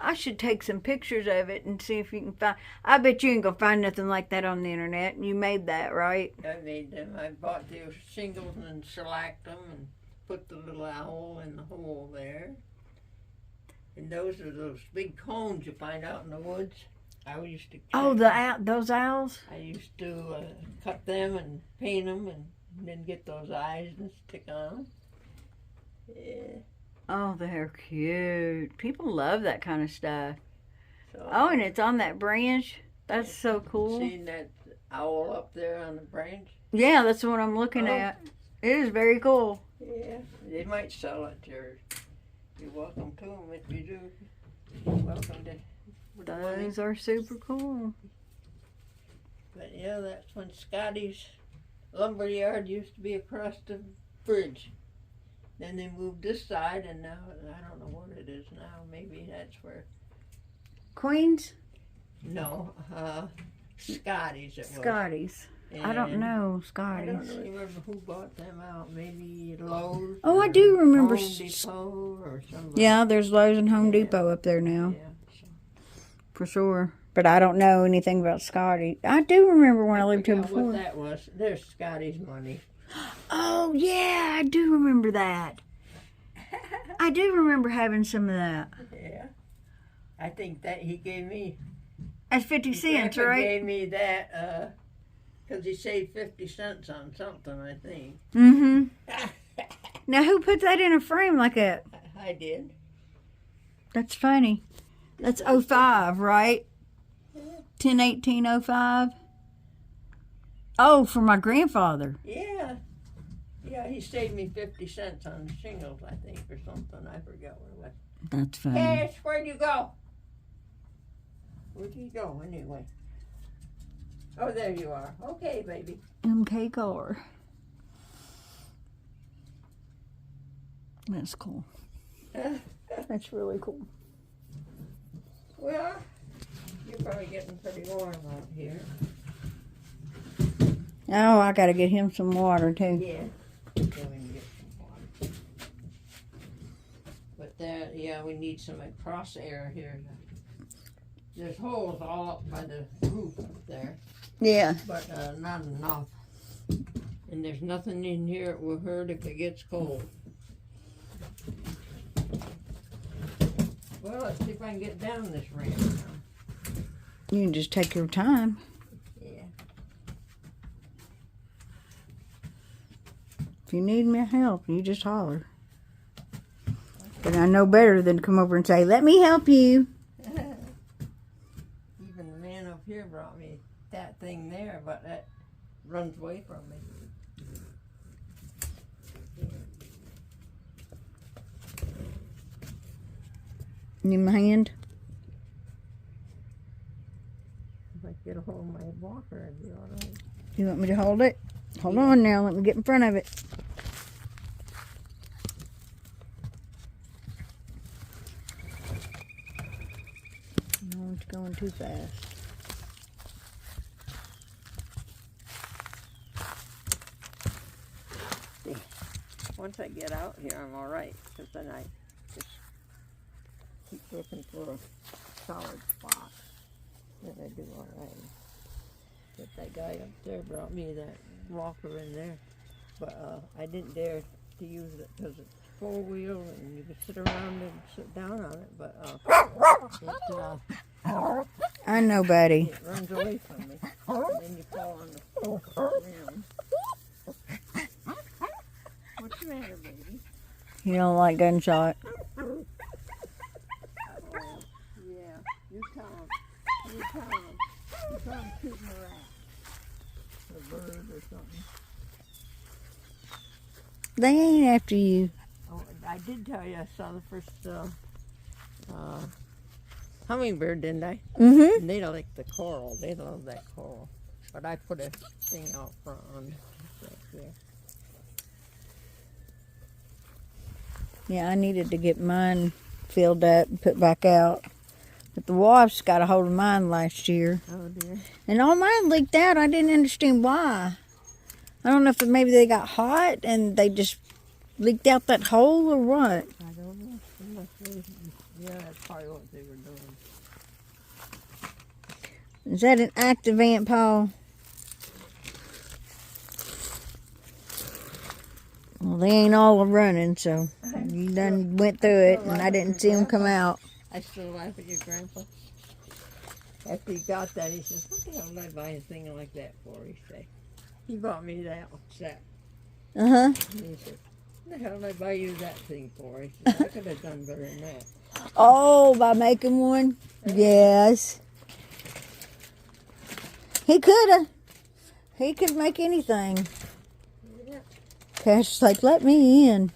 I should take some pictures of it and see if you can find. I bet you ain't gonna find nothing like that on the internet. You made that, right? I made them. I bought the shingles and shellacked them and put the little owl in the hole there. And those are those big cones you find out in the woods. I used to. Oh, those owls. I used to cut them and paint them and then get those eyes and stick on them. Yeah. Oh, they're cute. People love that kind of stuff. So, Oh, and it's on that branch. That's so cool. Seeing that owl up there on the branch? Yeah, that's what I'm looking at. It is very cool. Yeah, they might sell it there. You're welcome to them if you do. You're welcome to. Those are super cool. But yeah, that's when Scotty's lumberyard used to be across the bridge. Then they moved this side, and now I don't know what it is now. Maybe that's where. Queens? No, Scotty's it was. Scotty's. I don't know I Scotty's. don't really remember who bought them out. Maybe Lowe's. Oh, I do remember. Home Depot or something. Yeah, there's Lowe's and Home Depot up there now. Yeah. So. For sure. But I don't know anything about Scotty. I do remember when I lived here before. What that was. There's Scotty's money. Oh, yeah, I do remember that. I do remember having some of that. Yeah. I think that he gave me. That's 50 cents, Grandpa right? gave me that because he saved 50 cents on something, I think. Mm-hmm. Now, who put that in a frame like that? I did. That's funny. That's 05, right? 10/18/05. Oh, for my grandfather. Yeah. Yeah, he saved me 50 cents on the shingles, I think, or something. I forgot what it was. That's funny. Cash, where'd you go? Where'd you go, anyway? Oh, there you are. Okay, baby. MK car. That's cool. That's really cool. Well, you're probably getting pretty warm out here. Oh, I gotta get him some water too. Yeah. Go and get some water. But there, yeah, we need some cross air here. There's holes all up by the roof up there, Yeah. but not enough. And there's nothing in here that will hurt if it gets cold. Well, let's see if I can get down this ramp now. You can just take your time. Yeah. If you need me help, you just holler. But I know better than to come over and say, "Let me help you." Even the man up here brought me that thing there, but that runs away from me. Need my hand? If I get a hold of my walker, I'd be all right. You want me to hold it? Hold on now. Let me get in front of it. No, it's going too fast. Once I get out here, I'm all right, because then I just keep looking for a solid spot. Then I do all right. But that guy up there brought me that walker in there, but I didn't dare to use it because it's four-wheel and you can sit around and sit down on it, but I know, buddy. it runs away from me. And then you fall on the rim. What's the matter, baby? You don't like gunshot. Oh, yeah. You tell him. You tell him. You tell him shooting a rat. A bird or something. They ain't after you. Oh, I did tell you I saw the first hummingbird, didn't I? Mm-hmm. And they like the coral. They love that coral. But I put a thing out front on right there. Yeah, I needed to get mine filled up and put back out. But the wasps got a hold of mine last year. Oh, dear. And all mine leaked out. I didn't understand why. I don't know if maybe they got hot and they just leaked out that hole or what. I don't know. Yeah, that's probably what they were doing. Is that an active ant, Paul? Well, they ain't all running, so you done went through it, and I didn't see them come out. I still laugh at your grandpa. After he got that, he says, "What the hell did I buy a thing like that for?" He said, "He bought me that set." Uh-huh. And he said, "What the hell did I buy you that thing for?" He said, "I could have done better than that." Oh, by making one? Yes. He coulda. He could make anything. Yeah. Cash's like, let me in.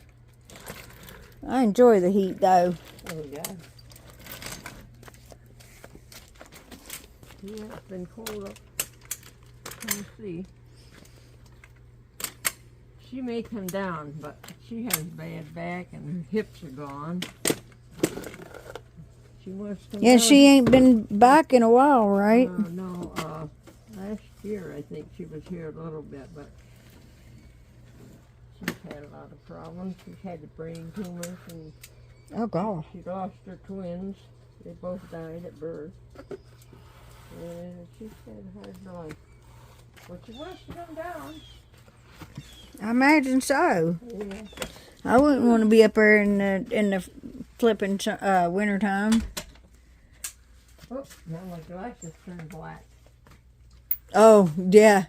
I enjoy the heat, though. Oh, yeah. Yeah, it's been cold up Tennessee. She may come down, but she has bad back and her hips are gone. She wants to. Yeah, she ain't been back in a while, right? No. Last year I think she was here a little bit, but she's had a lot of problems. She's had the brain tumors, and Oh, gosh. she lost her twins. They both died at birth. And she's had a hard life. But she wants to come down. I imagine so. Yeah. I wouldn't want to be up there in the flipping wintertime. Oh, now my glasses turned black. Oh, yeah.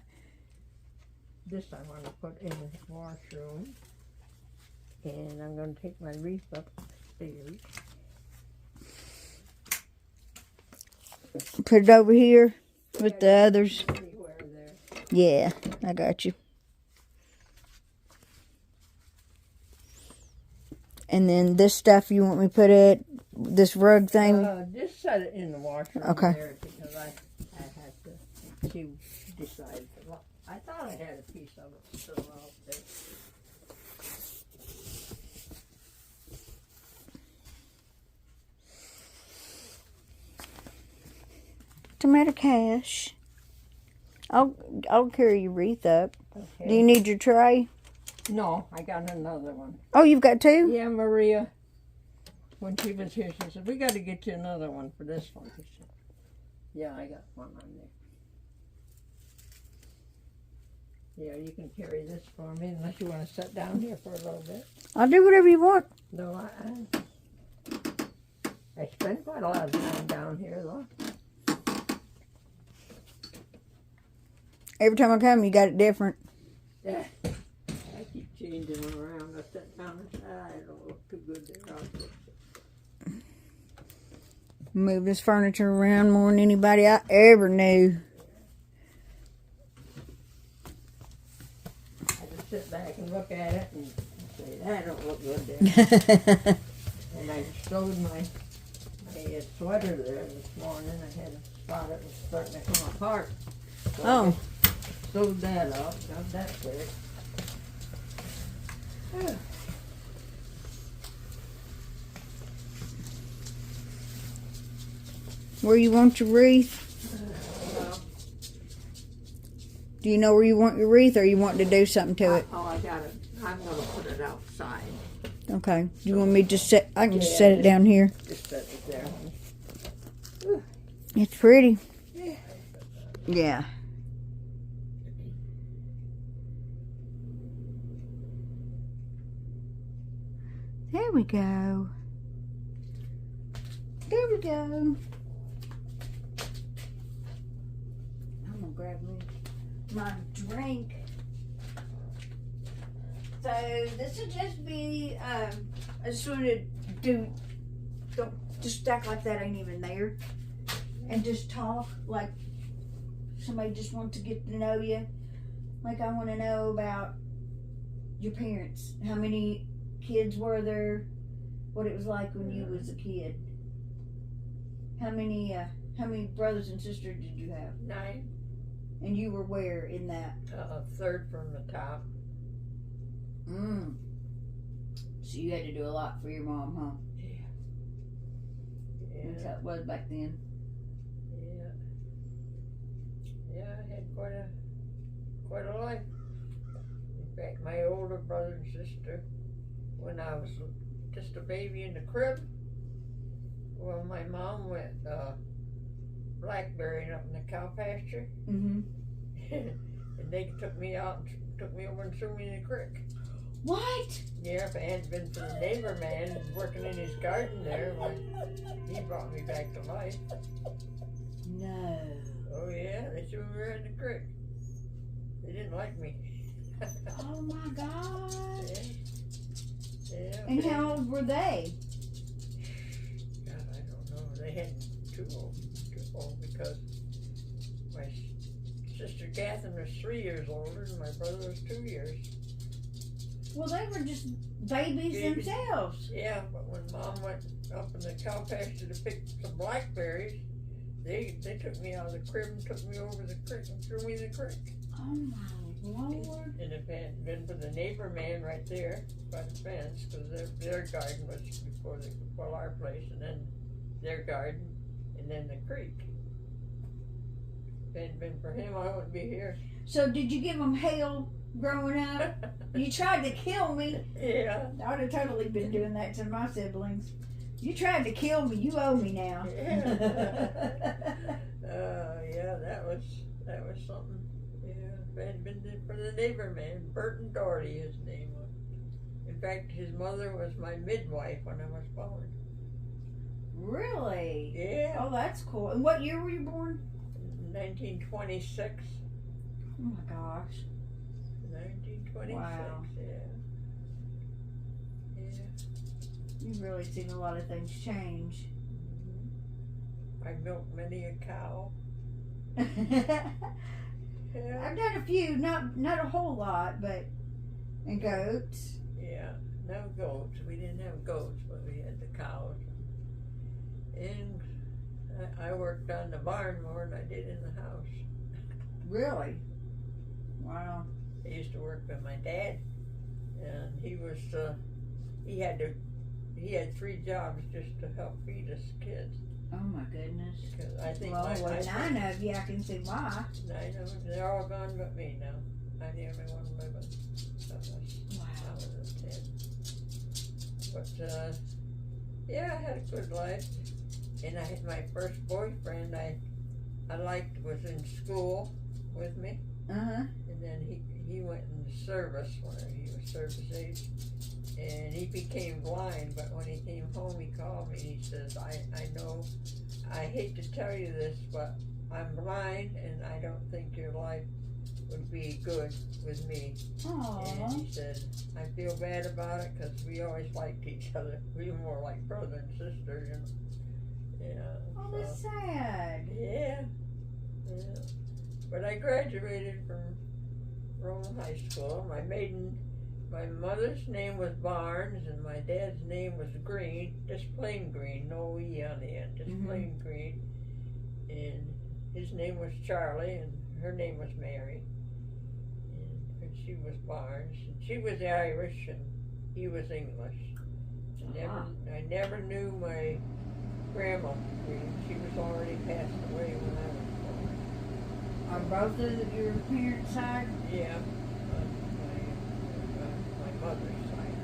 This I want to put in the washroom. And I'm going to take my wreath upstairs. Put it over here with the others. Anywhere there. Yeah, I got you. And then this stuff you want me to put it, this rug thing? Just set it in the washroom Okay. there because I had to. She decided. Well, I thought I had a piece of it still out there. Tomato cash. I'll carry your wreath up. Okay. Do you need your tray? No, I got another one. Oh, you've got two? Yeah, Maria. When she was here, she said, "We got to get you another one for this one." She said, "Yeah, I got one on there." Yeah, you can carry this for me unless you want to sit down here for a little bit. I'll do whatever you want. No, I spend quite a lot of time down here, though. Every time I come, you got it different. Yeah, I keep changing them around. I sit down and say, "I don't look too good there." I'll fix it. Move this furniture around more than anybody I ever knew. I just sit back and look at it and say, "That don't look good there." And I sewed my sweater there this morning. I had a spot that was starting to come apart. So Oh. I sewed that up, got that fixed. Where you want your wreath? Well, Do you know where you want your wreath, or you want to do something to it? I got it. I'm going to put it outside. Okay. Do you want me to just set? I can just Yeah, set it down here. Just set it there. It's pretty. Yeah. Yeah. There we go. There we go. I'm gonna grab my drink. So this will just be. I just wanted to don't just act like that ain't even there, and just talk like somebody just wants to get to know you. Like I want to know about your parents. How many kids were there? What it was like when you was a kid. How many brothers and sisters did you have? 9. And you were where in that? Third from the top. So you had to do a lot for your mom, huh? Yeah. That's how it was back then. Yeah. Yeah, I had quite a life. In fact, my older brother and sister, when I was just a baby in the crib, well, my mom went blackberry up in the cow pasture. Mm-hmm. And they took me out and took me over and threw me in the creek. What? Yeah, if it hadn't been for the neighbor man working in his garden there, well, he brought me back to life. No. Oh yeah, they threw me right in the creek. They didn't like me. Oh my God. Yeah. Yeah. And how old were they? God, I don't know. They hadn't too old because my sister Catherine was 3 years older and my brother was 2 years. Well, they were just babies themselves. Yeah, but when Mom went up in the cow pasture to pick some blackberries, they took me out of the crib and took me over the creek and threw me in the creek. Oh my Lord. And if it hadn't been for the neighbor man right there by the fence, because their garden was before our place, and then their garden, and then the creek. If it hadn't been for him, I wouldn't be here. So did you give them hell growing up? You tried to kill me. Yeah. I would have totally been doing that to my siblings. You tried to kill me. You owe me now. Yeah. Yeah, that was something. Yeah, if it hadn't been for the neighbor man, Burton Doherty, his name was. In fact, his mother was my midwife when I was born. Really? Yeah. Oh, that's cool. And what year were you born? 1926. Oh my gosh. 1926. Wow. Yeah. Yeah. You've really seen a lot of things change. Mm-hmm. I milked many a cow. Yeah. I've done a few, not a whole lot, but and goats. Yeah, no goats. We didn't have goats, but we had the cows. And I worked on the barn more than I did in the house. Really? Wow. I used to work with my dad, and he had 3 jobs just to help feed us kids. Oh my goodness. Because I think well, with 9 of you, I can see why. 9 of them, they're all gone but me now. I'm the only one living. Wow. I was a 10. But yeah, I had a good life. And I had my first boyfriend I liked was in school with me. Uh-huh. And then he went in the service when he was service age. And he became blind, but when he came home, he called me and he says, I know, I hate to tell you this, but I'm blind and I don't think your life would be good with me. Aww. And he said, I feel bad about it because we always liked each other. We were more like brother and sister, you know. Yeah. Oh, that's sad. Yeah. Yeah. But I graduated from Rome High School. My mother's name was Barnes and my dad's name was Green, just plain Green, no E on the end, just plain Green. And his name was Charlie and her name was Mary. And she was Barnes. And she was Irish and he was English. I never knew my grandma Green. She was already passed away when I was born. On both of your parents' side? Yeah. My mother's side.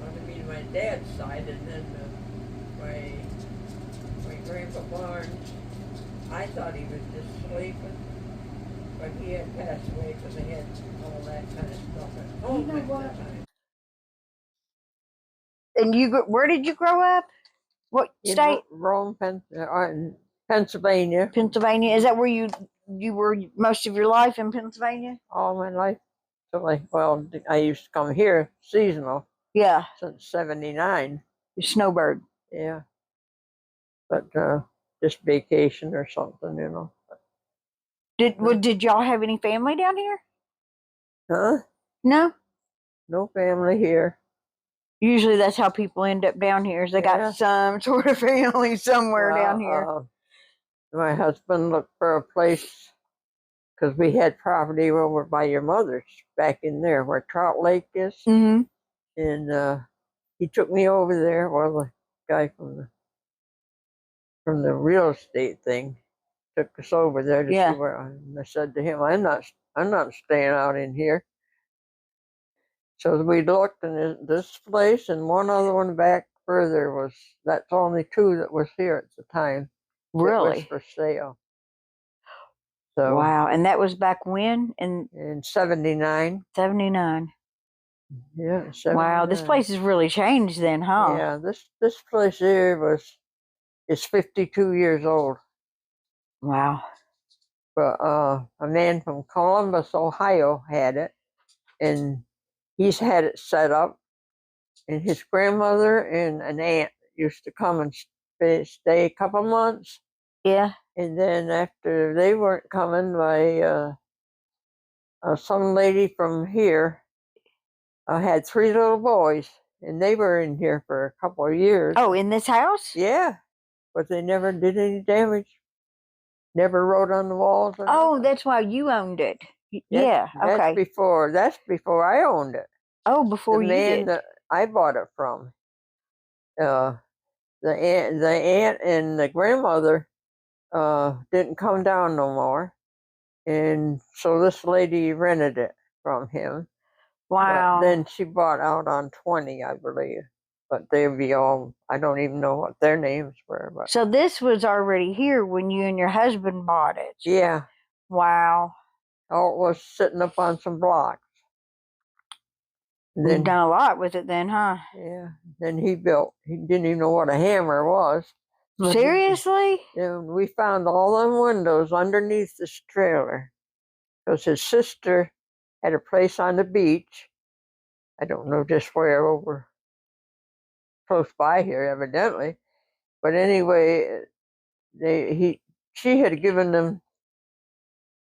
I mean, my dad's side, and then my grandpa Barnes. I thought he was just sleeping, but he had passed away because they had all that kind of stuff at home You know at what? the time. And where did you grow up? What state? Rome, Pennsylvania. Pennsylvania. Is that where you were most of your life in Pennsylvania? All my life. Well, I used to come here seasonal. Yeah. Since '79. Snowbird. Yeah. But just vacation or something, you know. Did y'all have any family down here? Huh? No. No family here. Usually that's how people end up down here. Is they got some sort of family somewhere down here. My husband looked for a place because we had property over by your mother's back in there where Trout Lake is. Mm-hmm. And he took me over there. Well, the guy from the real estate thing took us over there to see where. And I said to him, I'm not staying out in here. So we looked, and this place and one other one back further that's only 2 that was here at the time. that was Really? for sale. So Wow. And that was back when? in '79. 79. Yeah, Wow. This 79. place has really changed then, huh? Yeah, this place here is 52 years old. Wow. But a man from Columbus, Ohio, had it, and he's had it set up. And his grandmother and an aunt used to come and stay a couple months. Yeah. And then after they weren't coming, some lady from here had three little boys, and they were in here for a couple of years. Oh, in this house? Yeah, but they never did any damage. Never wrote on the walls. Or Oh, nothing. that's why you owned it. That's, Yeah. Okay. That's before I owned it. Oh, The before you man did. that I bought it from, uh, the aunt and the grandmother didn't come down no more, and so this lady rented it from him. But Wow. then she bought out on 20, I believe. But they'd be all, I don't even know what their names were. But So this was already here when you and your husband bought it. yeah, Wow. all it was sitting up on some blocks. And You've then, done a lot with it then, huh? yeah, then he didn't even know what a hammer was. Seriously? And we found all them windows underneath this trailer because his sister had a place on the beach. I don't know just where, over close by here, evidently. But anyway, she had given them,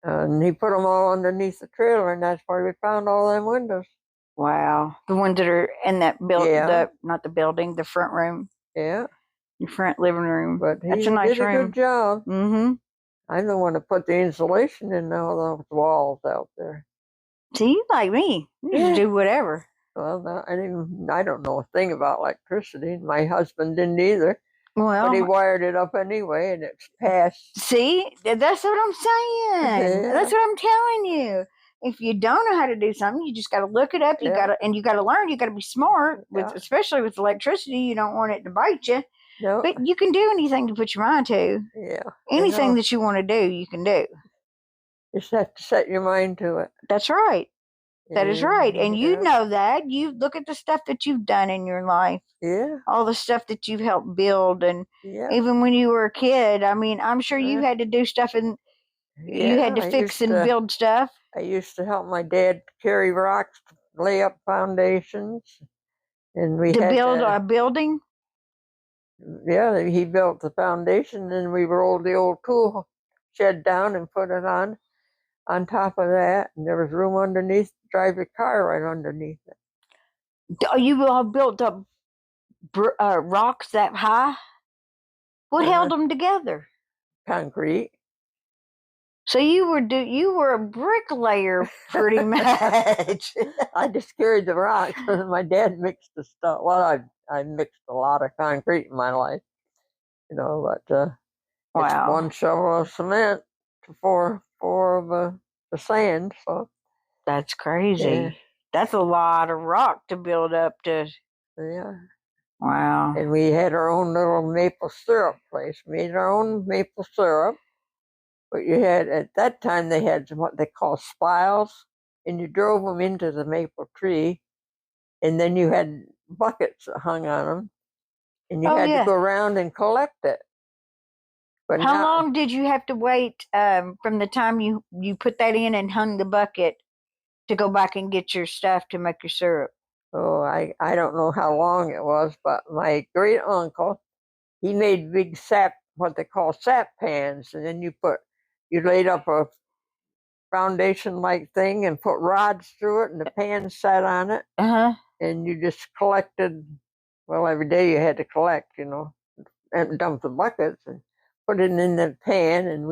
and he put them all underneath the trailer, and that's where we found all them windows. Wow. The ones that are in that Yeah. not the building, the front room, Yeah, your front living room. but That's he a nice did a room. good job. Mm-hmm. I'm the one to put the insulation in all those walls out there. See, you like me. You just do whatever. Well, I don't know a thing about electricity. My husband didn't either. But he Well, wired it up anyway, and it's passed. see, that's what I'm saying. Yeah. That's what I'm telling you. If you don't know how to do something, you just got to look it up. You Yeah. got to learn. You got to be smart Yeah. especially with electricity. You don't want it to bite you. No. But you can do anything to put your mind to. Yeah. Anything that you want to do, you can do. Just have to set your mind to it. That's right. That is right. And Yeah. you know that. You look at the stuff that you've done in your life. Yeah. All the stuff that you've helped build. And Yeah. even when you were a kid, I mean, I'm sure you had to do stuff and you had to fix and build stuff. I used to help my dad carry rocks, lay up foundations. And we to had build a building? Yeah, he built the foundation, and we rolled the old tool shed down and put it on top of that, and there was room underneath to drive your car right underneath it. You all built up rocks that high? What held them together? Concrete. So you were a bricklayer pretty much. I just carried the rocks. My dad mixed the stuff. Well, I mixed a lot of concrete in my life, but Wow. It's one shovel of cement to four of the sand. So that's crazy. Yeah. That's a lot of rock to build up to. Yeah. Wow. And we had our own little maple syrup place. We made our own maple syrup. But at that time, they had what they call spiles, and you drove them into the maple tree, and then you had buckets that hung on them, and you had to go around and collect it. But how long did you have to wait from the time you put that in and hung the bucket to go back and get your stuff to make your syrup? Oh, I don't know how long it was, but my great uncle, he made big what they call sap pans, and then you laid up a foundation-like thing and put rods through it, and the pan sat on it. And you just collected. Well, every day you had to collect, and dump the buckets and put it in the pan, and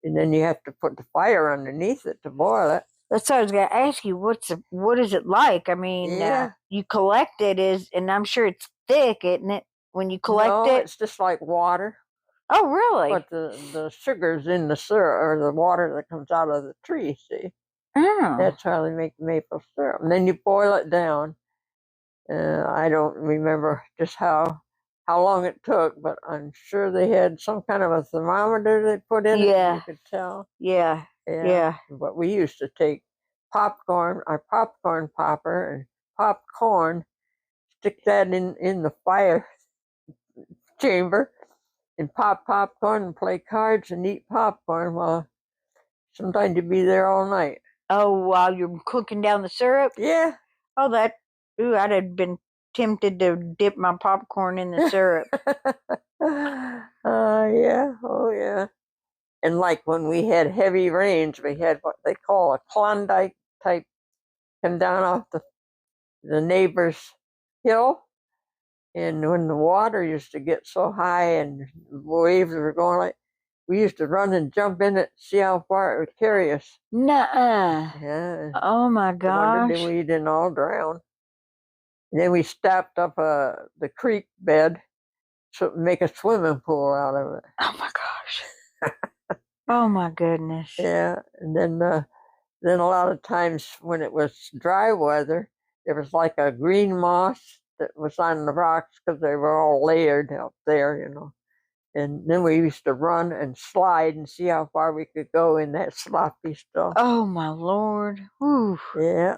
then you have to put the fire underneath it to boil it. That's what I was going to ask you. What is it like? I mean, you collect it and I'm sure it's thick, isn't it? When you collect it, it's just like water. Oh, really? But the sugar's in the syrup, or the water that comes out of the tree. See, that's how they make maple syrup. And then you boil it down. I don't remember just how how long it took, but I'm sure they had some kind of a thermometer they put in it. Yeah. You could tell. Yeah. Yeah. Yeah. But we used to take popcorn, our popcorn popper, and popcorn, stick that in the fire chamber, and pop popcorn and play cards and eat popcorn. Well, sometimes you'd be there all night. Oh, while you're cooking down the syrup? Yeah. Oh, I'd have been tempted to dip my popcorn in the syrup. Yeah. Oh, yeah. And like when we had heavy rains, we had what they call a Klondike type come down off the neighbor's hill. And when the water used to get so high and waves were going like, we used to run and jump in it, see how far it would carry us. Nuh-uh. Yeah. Oh my Wondered gosh. if we didn't all drown. And then we stopped up the creek bed to make a swimming pool out of it. Oh my gosh. Oh my goodness. Yeah. And then a lot of times when it was dry weather, there was like a green moss that was on the rocks because they were all layered up there, you know. And then we used to run and slide and see how far we could go in that sloppy stuff. Oh my Lord. Whew. Yeah.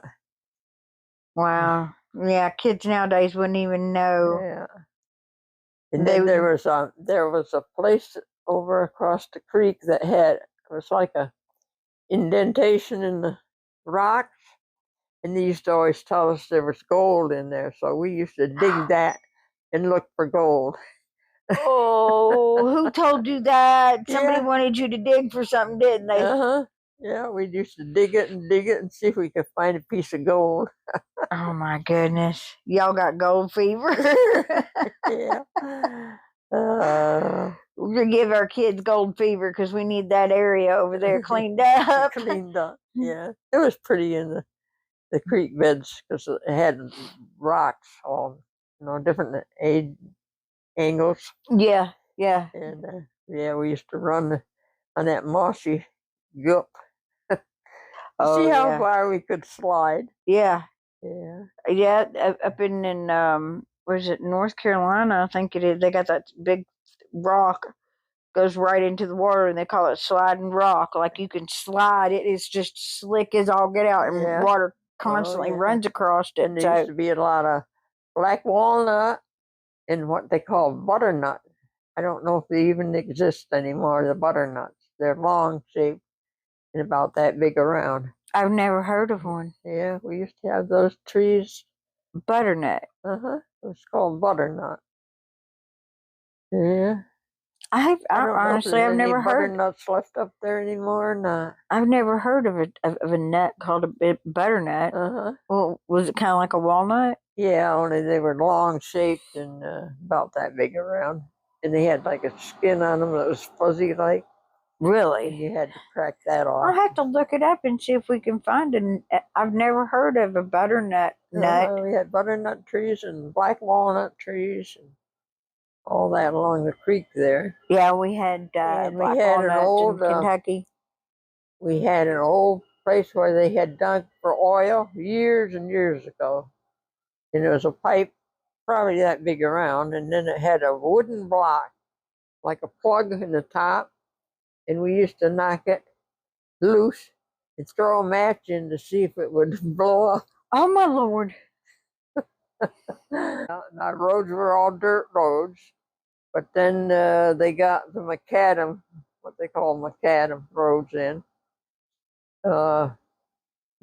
Wow. Yeah, kids nowadays wouldn't even know. Yeah. And then there was a place over across the creek that it was like a indentation in the rocks, and they used to always tell us there was gold in there, so we used to dig that and look for gold. Oh, who told you that? Somebody Yeah. wanted you to dig for something, didn't they? Uh-huh. Yeah, we used to dig it and see if we could find a piece of gold. Oh my goodness. Y'all got gold fever. Yeah. We'll give our kids gold fever because we need that area over there cleaned up. Cleaned up. Yeah. It was pretty in the creek beds because it had rocks all, different age angles. Yeah, yeah. And yeah, we used to run on that mossy gup. Oh, See how yeah. far we could slide. Yeah. Yeah. Yeah, up in where's it, North Carolina, I think it is. They got that big rock goes right into the water, and they call it sliding rock. Like you can slide it; it's just slick as all get out, and Yeah. water constantly runs across it. And there used to be a lot of black walnut and what they call butternut. I don't know if they even exist anymore. The butternuts. They're long shaped and about that big around. I've never heard of one. Yeah, we used to have those trees. Butternut. It's called butternut. Yeah. I honestly, I've never heard butternuts left up there anymore. Or not. I've never heard of a nut called a butternut. Well, was it kind of like a walnut? Yeah, only they were long shaped and about that big around, and they had like a skin on them that was fuzzy like. Really? And you had to crack that off. I'll have to look it up and see if we can find it. I've never heard of a butternut nut. We had butternut trees and black walnut trees and all that along the creek there. Yeah, we had black walnuts in Kentucky. We had an old place where they had dug for oil years and years ago. And it was a pipe probably that big around, and then it had a wooden block, like a plug in the top, and we used to knock it loose and throw a match in to see if it would blow up. Oh my Lord. Our roads were all dirt roads, but then they got the macadam, what they call macadam roads in, not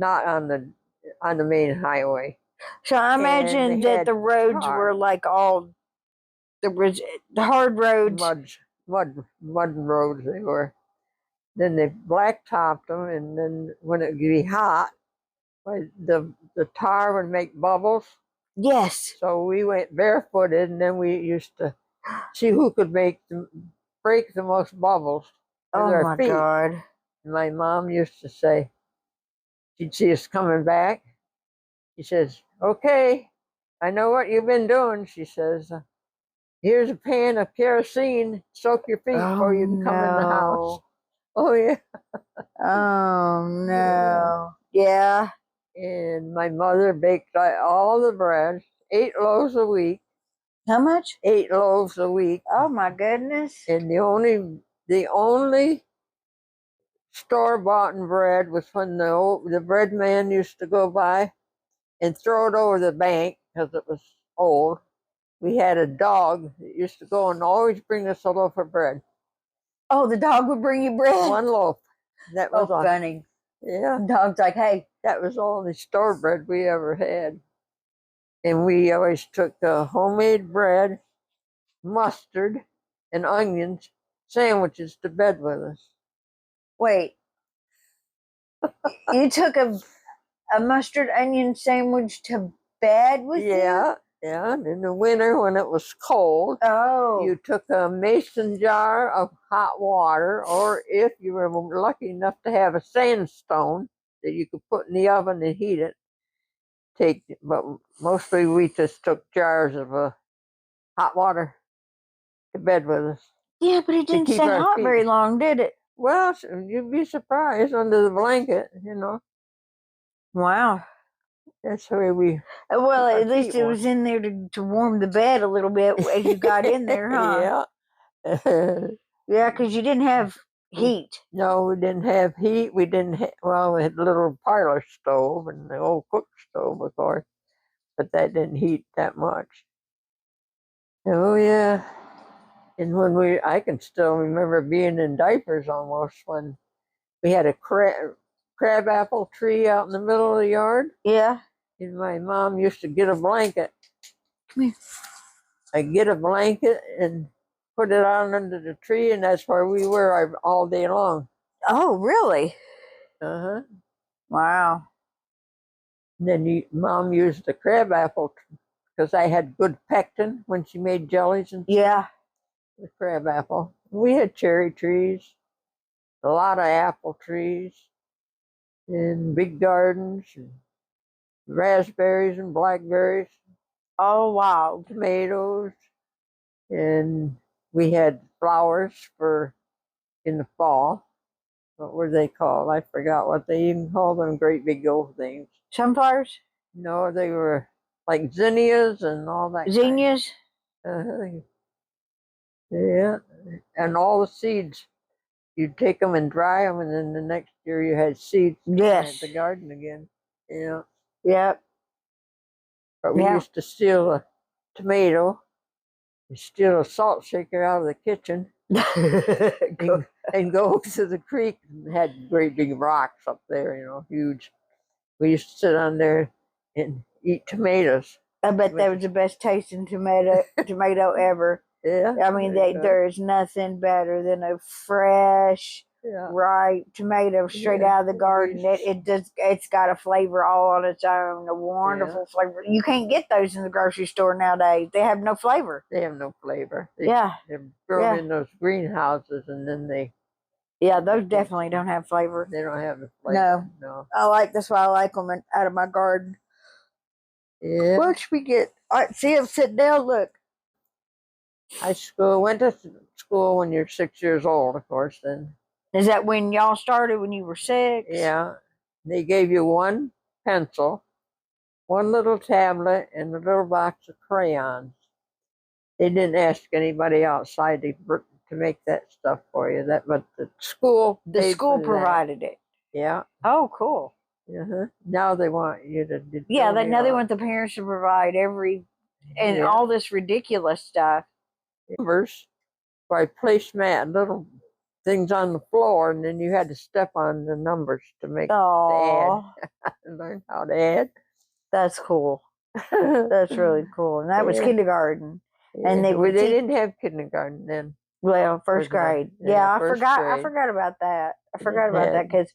on the main highway. So I imagine that the roads were like all the hard roads. Mud roads they were. Then they blacktopped them, and then when it would be hot, the tar would make bubbles. Yes. So we went barefooted, and then we used to see who could break the most bubbles with their feet. Oh my God. And my mom used to say, she'd see us coming back. She says, "Okay, I know what you've been doing." She says, "Here's a pan of kerosene. Soak your feet before you can come in the house." Oh, yeah. Oh, no. Yeah. And my mother baked all the bread, 8 loaves a week. How much? 8 loaves a week. Oh my goodness. And the only store-bought bread was when the bread man used to go by and throw it over the bank because it was old. We had a dog that used to go and always bring us a loaf of bread. Oh, the dog would bring you bread? 1 loaf. That was Oh, funny. Yeah. The dog's like, hey. That was all the store bread we ever had. And we always took homemade bread, mustard, and onions sandwiches to bed with us. Wait. You took a mustard onion sandwich to bed with you? Yeah. And in the winter when it was cold, you took a mason jar of hot water, or if you were lucky enough to have a sandstone that you could put in the oven and heat it, but mostly we just took jars of hot water to bed with us. Yeah, but it didn't stay hot very long, did it? Well, you'd be surprised under the blanket, Wow. That's the way we. Well, at least it was in there to warm the bed a little bit as you got in there, huh? Yeah. Yeah, because you didn't have heat. No, we didn't have heat. We didn't. We had a little parlor stove and the old cook stove, of course, but that didn't heat that much. Oh yeah. And I can still remember being in diapers almost when we had a crabapple tree out in the middle of the yard. Yeah. And my mom used to get a blanket. Come here. I'd get a blanket and put it on under the tree, and that's where we were all day long. Oh, really? Uh-huh. Wow. And then Mom used the crabapple because I had good pectin when she made jellies and yeah, the crabapple. We had cherry trees, a lot of apple trees, and big gardens, and raspberries and blackberries. Oh, wow. Tomatoes, and we had flowers in the fall. What were they called? I forgot what they even called them. Great big old things. Sunflowers? No, they were like zinnias and all that. Zinnias? Yeah, and all the seeds. You'd take them and dry them, and then the next year you had seeds. Yes. At the garden again. Yeah. Yep. But we used to steal a tomato, and steal a salt shaker out of the kitchen, and go to the creek. And had great big rocks up there, huge. We used to sit on there and eat tomatoes. I bet that was the best tasting tomato ever. Yeah. I mean, there is nothing better than a fresh, ripe tomato straight out of the garden. It's got a flavor all on its own, a wonderful flavor. You can't get those in the grocery store nowadays. They have no flavor. They have no flavor. They're grown in those greenhouses, and then they. Yeah, those definitely don't have flavor. They don't have the flavor. No. That's why I like them out of my garden. Yeah. Watch me get. All right, see, I'm sitting down. Look. I went to school when you're 6 years old, of course. Then. Is that when y'all started? When you were 6? Yeah. They gave you one pencil, one little tablet, and a little box of crayons. They didn't ask anybody outside to make that stuff for you. But the school. The school provided it. Yeah. Oh, cool. Uh-huh. Now they want you to. Yeah, now they want the parents to provide all this ridiculous stuff. Numbers, so I placemat little things on the floor, and then you had to step on the numbers to make the add. Learn how to add. That's cool. That's really cool. And that was kindergarten. Yeah. And they didn't have kindergarten then. Well, first grade. I forgot about that. I forgot about that because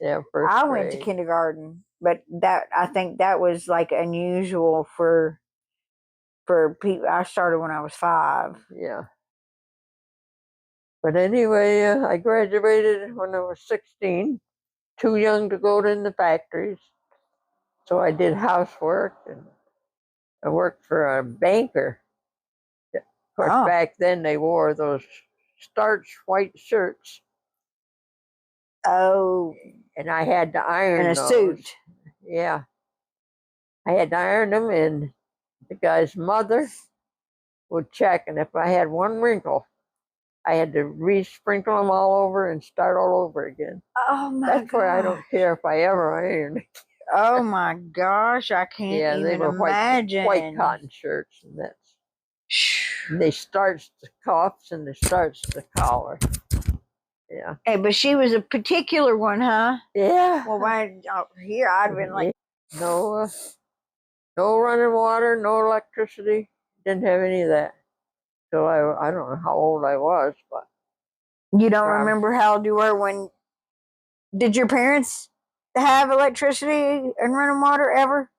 I went to kindergarten, but I think that was like unusual for people. I started when I was 5. Yeah. But anyway, I graduated when I was 16, too young to go in the factories. So I did housework, and I worked for a banker. Of course, back then they wore those starched white shirts. Oh. And I had to iron those. Suit. Yeah. I had to iron them, and the guy's mother would check, and if I had one wrinkle, I had to re-sprinkle them all over and start all over again. Oh my That's why I don't gosh. care if I ever iron. Oh my gosh, I can't Yeah, they even were imagine. white cotton shirts, and they starched the cuffs and they starched the collar. Yeah. Hey, but she was a particular one, huh? Yeah. Well, here I'd been like, no, no running water, no electricity. Didn't have any of that. So I don't know how old I was, but you don't remember how old you were when? Did your parents have electricity and running water ever?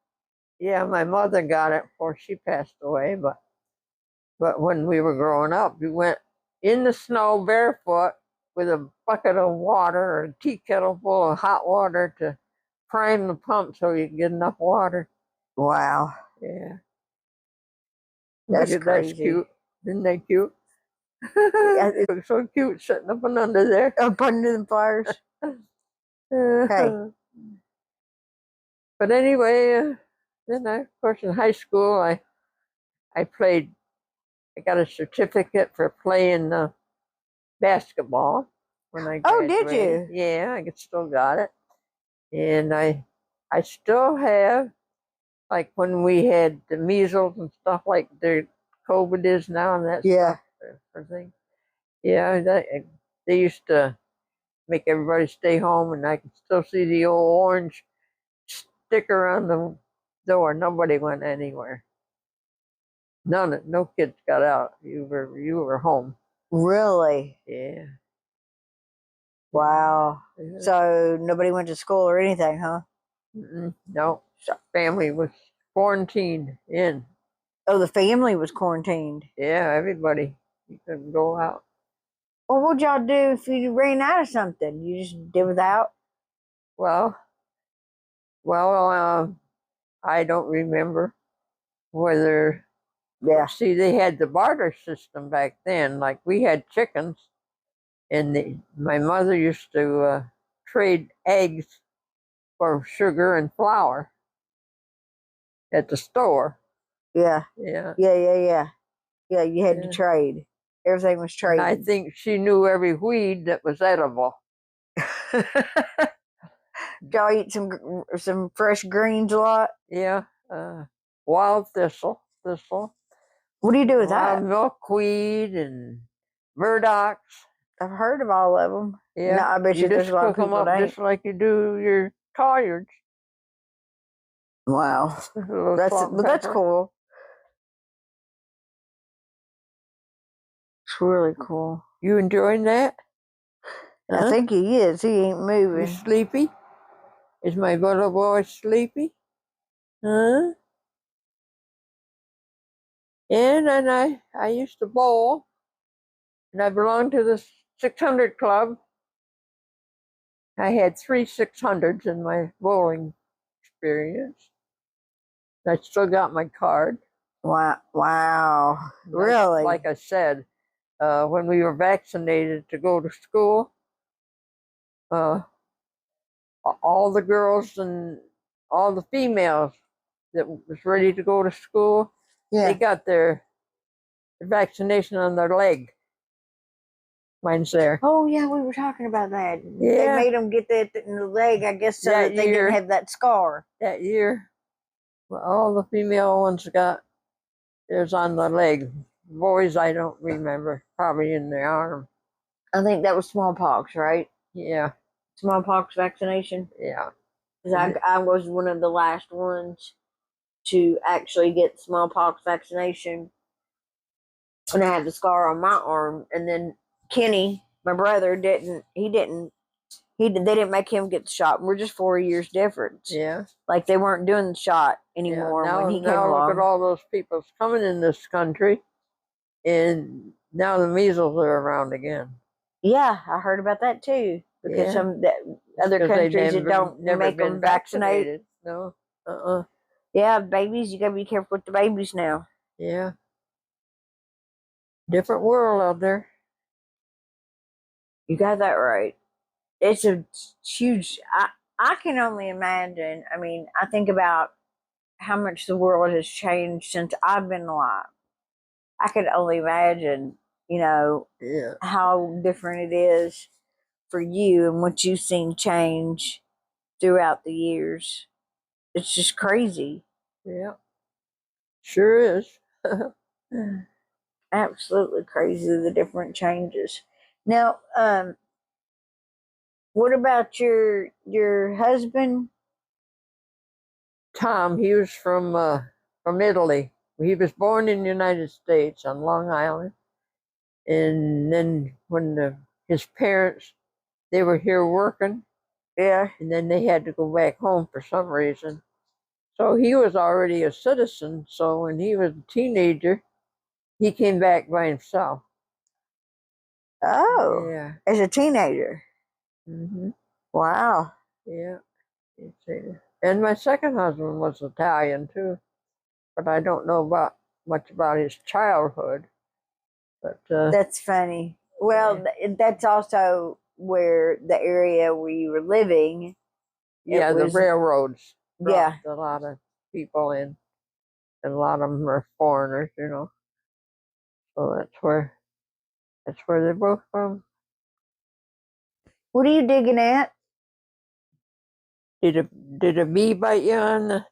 yeah, my mother got it before she passed away. But when we were growing up, we went in the snow barefoot with a bucket of water or a tea kettle full of hot water to prime the pump so you could get enough water. Wow, Yeah. that's crazy. That's cute. Isn't that cute? It looks so cute sitting up and under there. Up under the fires. Hey. But anyway, then of course in high school I got a certificate for playing basketball when I graduated. Oh, did you? Yeah, I still got it. And I still have, like when we had the measles and stuff like the COVID is now and that stuff. For things. Yeah, they used to make everybody stay home, and I can still see the old orange sticker on the door. Nobody went anywhere. No kids got out. You were home. Really? Yeah. Wow. Yeah. So nobody went to school or anything, huh? No. Family was quarantined in. Oh, the family was quarantined. Yeah, everybody. You couldn't go out. Well, what'd y'all do if you ran out of something? You just did without? Well, I don't remember whether. Yeah. See, they had the barter system back then. Like we had chickens, and my mother used to trade eggs for sugar and flour at the store. Yeah. Yeah. Yeah, you had to trade. Everything was traded. And I think she knew every weed that was edible. Did y'all eat some fresh greens a lot? Yeah. Wild thistle. What do you do with that? Milkweed and burdocks. I've heard of all of them. Yeah. No, I bet you there's a lot of people up that ain't. just like you do your collards. Wow. That's cool. It's really cool. You enjoying that? Huh? I think he is. He ain't moving. You sleepy? Is my little boy sleepy? Huh? And then I used to bowl, and I belonged to the 600 club. I had 3 600s in my bowling experience. I still got my card. Wow. Really? Like I said, when we were vaccinated to go to school, all the girls and all the females that was ready to go to school, they got their vaccination on their leg. Mine's there. Oh yeah, we were talking about that. Yeah. They made them get that in the leg, I guess, so that they didn't have that scar. That year, all the female ones got theirs on the leg. Boys, I don't remember. Probably in the arm. I think that was smallpox, right? Yeah. Smallpox vaccination. Yeah. Because I was one of the last ones to actually get smallpox vaccination, and I had the scar on my arm. And then Kenny, my brother, didn't. They didn't make him get the shot. We're just 4 years difference. Yeah. Like they weren't doing the shot anymore when he came along. Now look at all those people coming in this country, and now the measles are around again. Yeah, I heard about that too. Because some other countries that don't make them vaccinated. No. Yeah, babies, you gotta be careful with the babies now. Yeah. Different world out there. You got that right. It's a huge. I can only imagine. I mean, I think about how much the world has changed since I've been alive. I could only imagine, Yeah. how different it is for you and what you've seen change throughout the years. It's just crazy. Yeah. Sure is. Absolutely crazy, the different changes. Now, what about your husband? Tom, he was from Italy. He was born in the United States on Long Island, and then when his parents they were here working, Yeah. and then they had to go back home for some reason. So he was already a citizen. So when he was a teenager, he came back by himself. Oh, Yeah. as a teenager. Mm-hmm. Wow. Yeah. And my second husband was Italian too, but I don't know much about his childhood. But That's funny. Well, that's also where the area where you were living. yeah, the Was, railroads yeah. brought a lot of people in, and a lot of them are foreigners, So that's where they're both from. What are you digging at? Did a bee bite you on the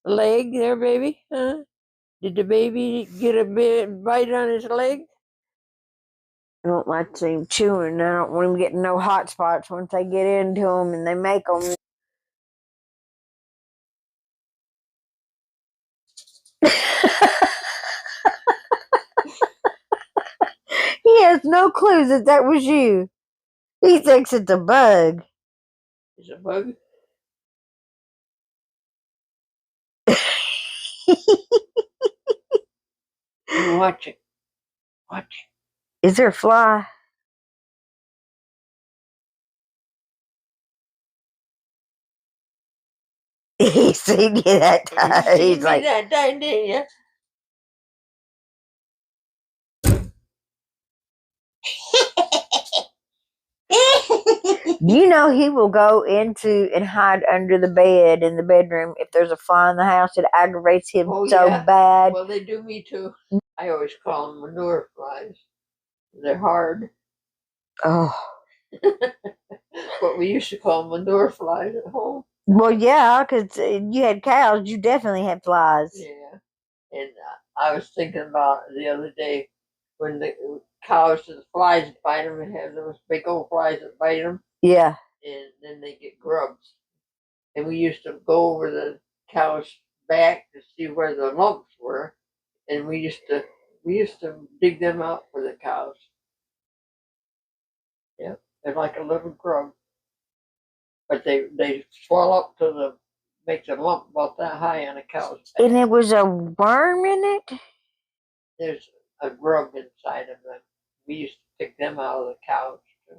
leg there, baby? Huh? Did the baby get a bite on his leg? I don't like to see him chewing. I don't want him getting no hot spots once they get into them and they make them. He has no clue that was you. He thinks it's a bug. It's a bug. Watch it. Watch Is there a fly? He seen you that it. time. You He's seen like, me that time, didn't you? you know, he will go into and hide under the bed in the bedroom if there's a fly in the house. It aggravates him so Yeah. bad. Well, they do me too. I always call them manure flies. They're hard. Oh, But we used to call them manure flies at home. well, yeah, because you had cows, you definitely had flies. Yeah. And I was thinking about the other day when the cows and the flies bite them and have those big old flies that bite them. Yeah. And then they get grubs. And we used to go over the cow's back to see where the lumps were, and we used to dig them out for the cows. Yeah, they're like a little grub, but they swell up to the makes a lump about that high on a cow's back. And it was a worm in it? There's a grub inside of them. We used to pick them out of the cows too.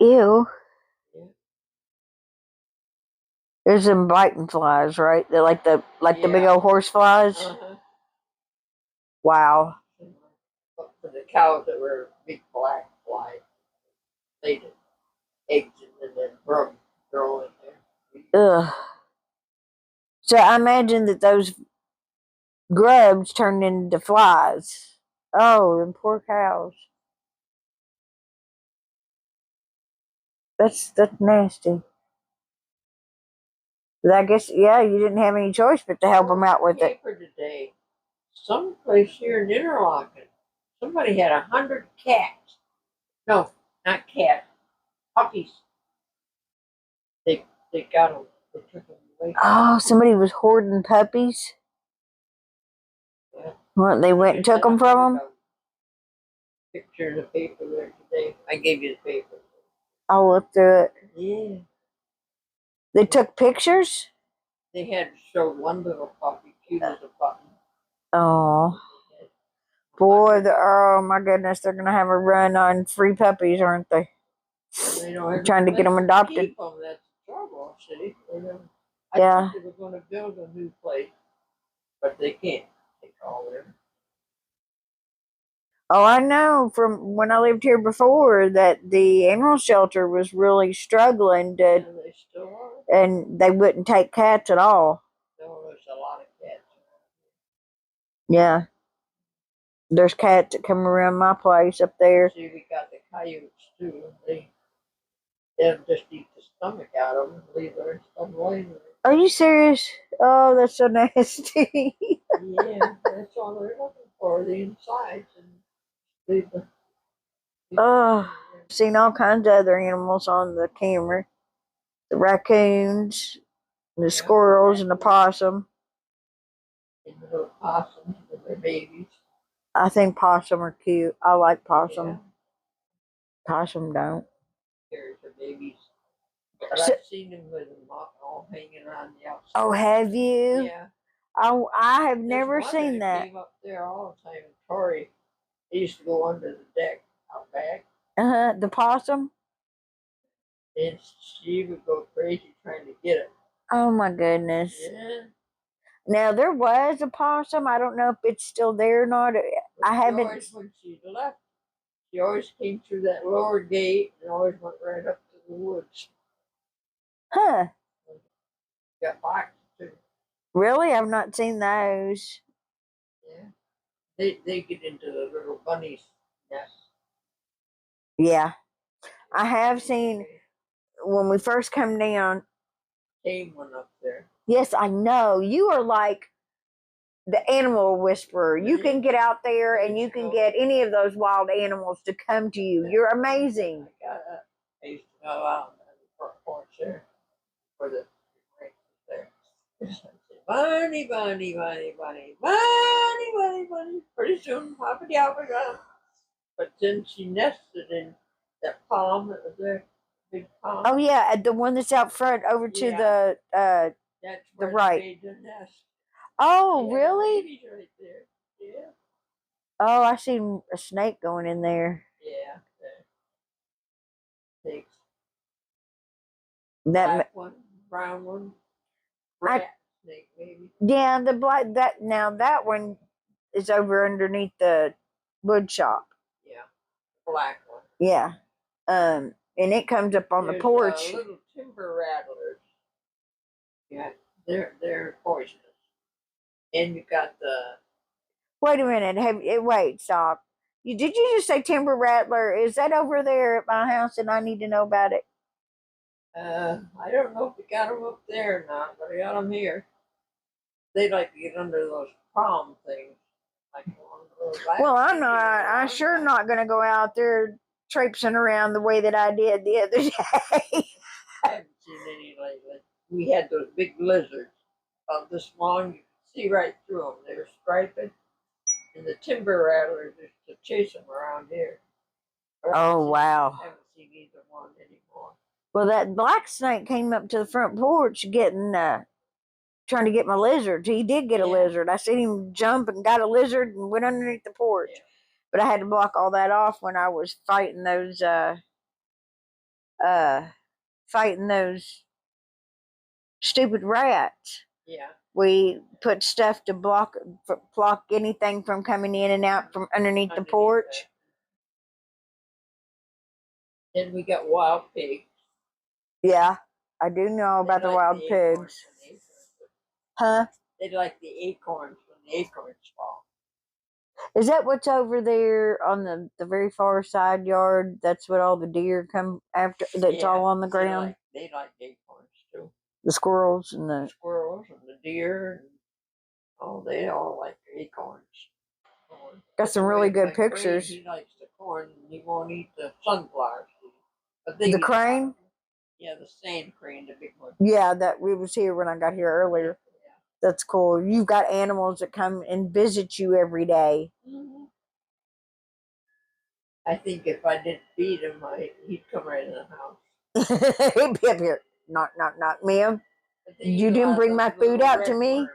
Ew. Yeah. There's some biting flies, right? They're like the big old horse flies. Uh-huh. Wow. But for the cows that were big black flies, they did eggs and then grub grow in there. Ugh. So I imagine that those grubs turned into flies. Oh, them poor cows. That's nasty. But I guess, yeah, you didn't have any choice but to help them out with it. Paper today. Someplace here in Interlaken, somebody had 100 cats. No, not cats. Puppies. They got them. They took them away. Oh, somebody was hoarding puppies. Yeah. Well, they went and took them from them. Picture in the paper there today. I gave you the paper. I'll look through it. Yeah. They took pictures? They had showed one little puppy, cute as a button. Oh. Boy, oh my goodness, they're going to have a run on free puppies, aren't they? They don't trying to get them adopted. Keep them. That's the trouble, see? I Yeah. thought they were going to build a new place, but they can't. They call them. Oh, I know from when I lived here before that the animal shelter was really struggling to, And they still are. and they wouldn't take cats at all. No, there's a lot of cats. Yeah. There's cats that come around my place up there. See, we got the coyotes too. They'll just eat the stomach out of them and leave their stomach laying there. Are you serious? Oh, that's so nasty. Yeah, that's all they're looking for, the insides, and leave the. Oh, I've seen all kinds of other animals on the camera. The raccoons, the squirrels, and the possum. And the little possums with their babies. I think possum are cute. I like possum. Yeah. Possum don't. There's their babies. But So, I've seen them with them all hanging around the outside. oh, have you? Yeah. I have There's never one seen that. Came up there all the time. Tori, he used to go under the deck out back. The possum? And she would go crazy trying to get it. Oh my goodness. Yeah. Now there was a possum. I don't know if it's still there or not. I haven't. Always, when she left, she always came through that lower gate and always went right up to the woods. Huh. Got boxes too. Really? I've not seen those. Yeah. They get into the little bunnies' nest. Yeah. I have seen when we first come down. Came one up there. Yes, I know. You are like the animal whisperer. You can get out there and you can get any of those wild animals to come to you. You're amazing. I used to go out on the front porch there where the rain was there. Bunny, bunny, bunny, bunny, bunny, bunny, bunny. Pretty soon, hoppity hopper gone. But then she nested in that palm that was there, big palm. Oh yeah, the one that's out front over to the That's the where right. they made the nest. Oh, really? Babies right there. Yeah. Oh, I seen a snake going in there. Yeah. Snakes. That black one, brown one, rat snake maybe. Yeah, the black that one is over underneath the wood shop. Yeah, black one. Yeah, and it comes up on the porch. Little timber rattlers. Yeah, they're poisonous. And you got the. Wait a minute. Wait, stop. Did you just say timber rattler? Is that over there at my house, and I need to know about it? I don't know if we got them up there or not, but I got them here. They like to get under those palm things. Well, I'm sure not going to go out there traipsing around the way that I did the other day. I haven't seen any lately. We had those big lizards about this long. You could see right through them. They were striped. And the timber rattlers used to chase them around here. Oh, wow. I haven't seen either one anymore. Well, that black snake came up to the front porch trying to get my lizard. He did get a lizard. I seen him jump and got a lizard and went underneath the porch. Yeah. But I had to block all that off when I was fighting those stupid rats. Yeah. We put stuff to block anything from coming in and out from underneath the porch. Then we got wild pigs. Yeah, I do know about the wild pigs. Huh? They like the acorns when the acorns fall. Is that what's over there on the very far side yard? That's what all the deer come after. That's all on the ground. They like acorns too. The squirrels and the deer. They all like acorns. Got some really good pictures. He likes the corn. He won't eat the sunflower seeds. But the crane? Yeah, the sand crane, the big one. Yeah, that we was here when I got here earlier. Yeah. That's cool. You've got animals that come and visit you every day. Mm-hmm. I think if I didn't feed him, he'd come right in the house. He'd be up here. Not ma'am. You didn't bring my food out to me?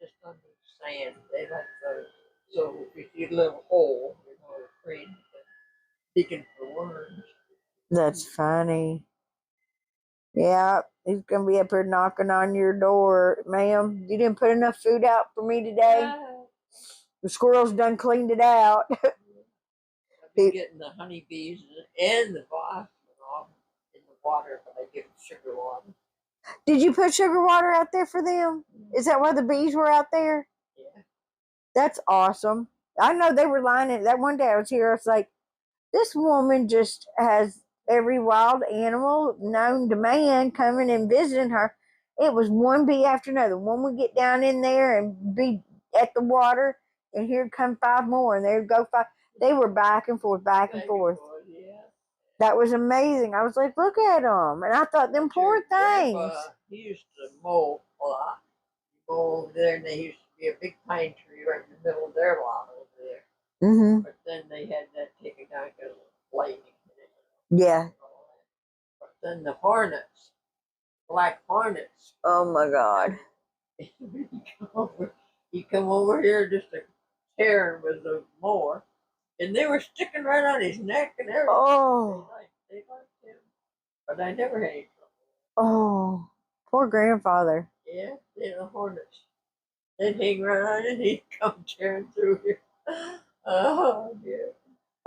Just under the sand. They like those. So if you see a little hole, a crane digging for worms. That's funny. Yeah, he's gonna be up here knocking on your door, ma'am. You didn't put enough food out for me today. The squirrels done cleaned it out. I've been getting the honeybees and the wasps in the water, but I give them sugar water. Did you put sugar water out there for them? Is that why the bees were out there? Yeah. That's awesome. I know they were lining that one day I was here. I was like, this woman just has every wild animal known to man coming and visiting her. It was one bee after another. One would get down in there and be at the water, and here'd come five more, and there'd go five. They were back and forth, back and forth. Yeah. That was amazing. I was like, look at them. And I thought, them poor things. He used to mow a lot. He mowed over there, and there used to be a big pine tree right in the middle of their lot over there. Mm-hmm. But then they had that taken down because of lightning. Yeah. But then the hornets, black hornets. Oh, my God. You come over here just to tear him with the mower, and they were sticking right on his neck and everything. Oh. They liked him. But I never had any trouble. Oh, poor grandfather. Yeah, they the hornets. They'd hang right on and he'd come tearing through here. Oh, yeah.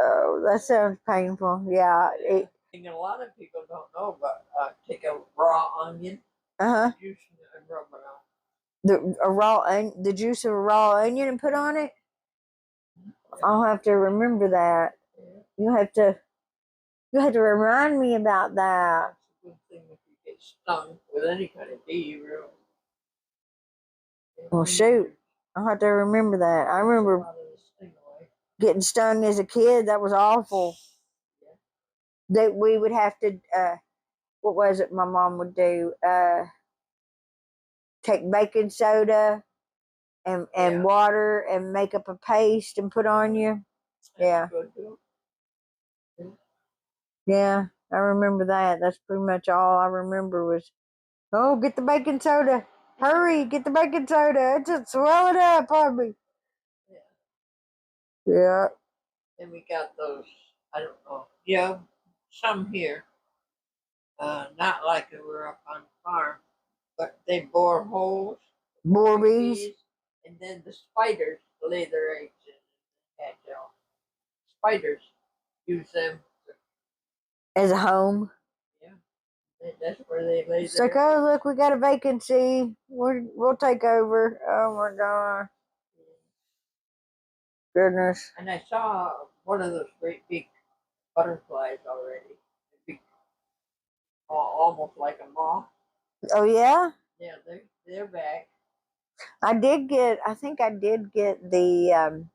Oh, that sounds painful. Yeah. And a lot of people don't know, but take a raw onion, Uh-huh. juice and rub it on. The juice of a raw onion and put on it? I'll have to remember that. Yeah. You have to remind me about that. That's a good thing if you get stung with any kind of bee, really. Well, shoot. I'll have to remember that. I remember getting stung as a kid. That was awful. That we would have to, what was it my mom would do? Take baking soda and water and make up a paste and put on you. Yeah. Yeah, I remember that. That's pretty much all I remember was, oh, get the baking soda. Hurry, get the baking soda. Just swell it up on me. Yeah. And we got those, I don't know, yeah, some here. Not like we were up on the farm, but they bore holes. Borbies. And then the spiders lay their eggs in and hatch out. Spiders use them As a home. Yeah. That's where they lay It's their like, oh, look, we got a vacancy. We'll take over. Oh, my God. Goodness. And I saw one of those great big butterflies already. Big, almost like a moth. Oh, yeah? Yeah, they're back. I think I did get the,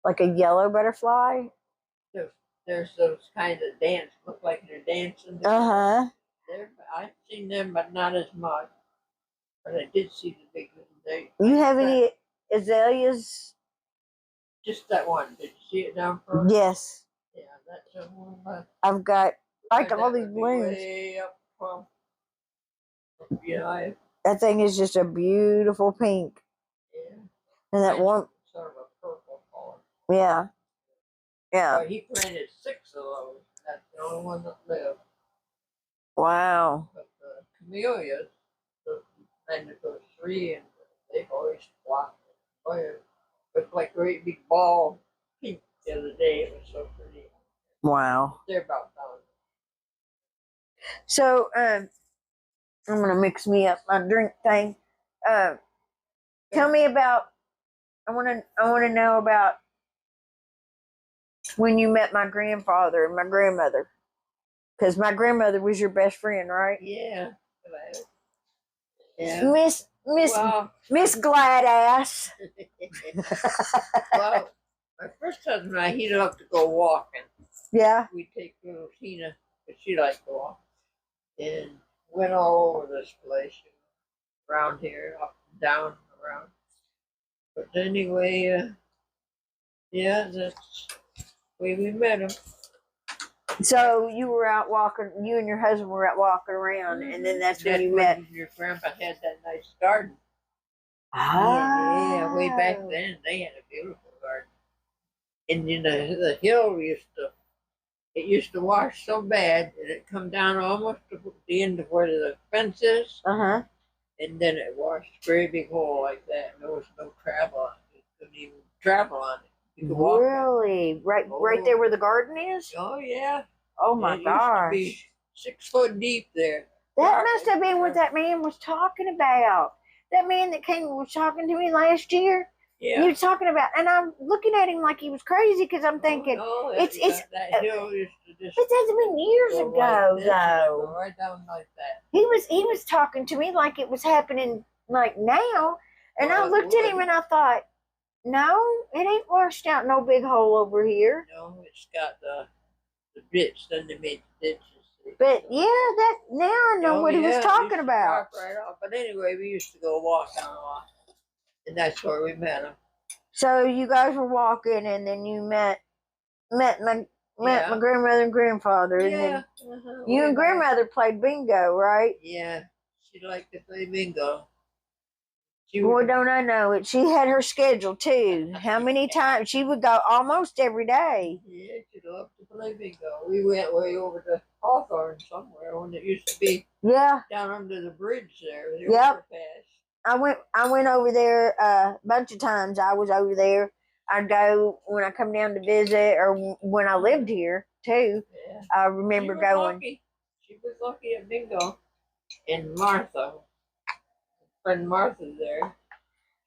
like a yellow butterfly. There's those kinds that dance, look like they're dancing. Uh-huh. I've seen them, but not as much. But I did see the big ones. You have any azaleas? Just that one. Did you see it down front? Yes. Yeah, that's the one. I've got like all these blooms. Way up from, yeah. That thing is just a beautiful pink. Yeah. And that one. Sort of a purple color. Yeah. Yeah. Well, he planted 6 of those. That's the only one that lived. Wow. But the camellias, planted those 3, and they've always blocked it. Oh, yeah. Looked like a great big ball pink the other day. It was so pretty. Wow. They're about done. So, I'm gonna mix me up my drink thing. Tell me about. I wanna know about when you met my grandfather and my grandmother, because my grandmother was your best friend, right? Yeah. Yeah. Miss Gladass. Well, my first husband and I, he loved to go walking. Yeah. We'd take little Tina, but she liked to walk, and went all over this place, around here, up and down, around. But anyway, yeah, that's the way we met him. So you were out walking. You and your husband were out walking around, and then that's when you met. Your grandpa had that nice garden. Ah. Yeah, way back then they had a beautiful garden. And you know, the hill used to wash so bad that it come down almost to the end of where the fence is. Uh-huh. And then it washed a very big hole like that. And there was no travel on it. You couldn't even travel on it. You could walk. Really? Right there where the garden is? Oh yeah. Oh my gosh. Used to be 6 foot deep there. That must have been what that man was talking about. that man that came and was talking to me last year. Yeah. He was talking about, and I'm looking at him like he was crazy because I'm thinking it's that hill used to just it hasn't been years go ago like this, and it though. go right down like that. He was talking to me like it was happening like now, and Well, I it looked at would. him and I thought, no, it ain't washed out no big hole over here. No, it's got the ditch, then they made the ditches. But yeah, that now I know what he was talking about. Right off. But anyway, we used to go walking a lot, and that's where we met him. So you guys were walking, and then you met my Yeah. grandmother and grandfather, and then you and grandmother played bingo, right? Yeah, she liked to play bingo. She Boy, would, don't I know it. She had her schedule too. How many times she would go almost every day. yeah, she loved to play bingo. We went way over to Hawthorne somewhere when it used to be down under the bridge there. The overpass. I went over there a bunch of times. I was over there. I'd go when I come down to visit, or when I lived here too. Yeah. I remember going. Lucky. She was lucky at bingo. And Martha, friend Martha's there.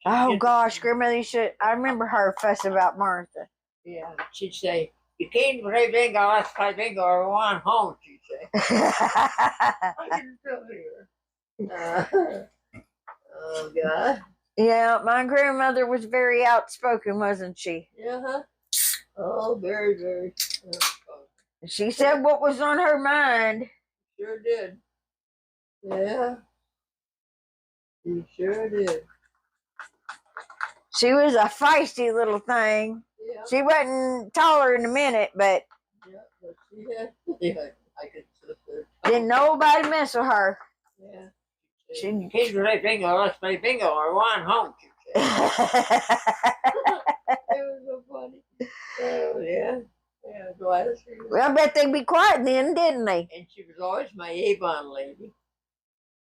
Oh gosh, grandmother should. I remember her fussing about Martha. Yeah, she'd say, "You can't play bingo. Let's play bingo, or we're on home." She'd say. I can still hear. Oh God. Yeah, my grandmother was very outspoken, wasn't she? Yeah. Oh, very, very outspoken. She said what was on her mind. Sure did. Yeah. She sure did. She was a feisty little thing. Yeah. She wasn't taller in a minute, but but she had. Yeah, I could sit there. didn't nobody mess with her. Yeah. She Kids play bingo. Let's play bingo, or we're on home. It was so funny. Oh yeah. Yeah, Gladys. Well, I bet they'd be quiet then, didn't they? And she was always my Avon lady.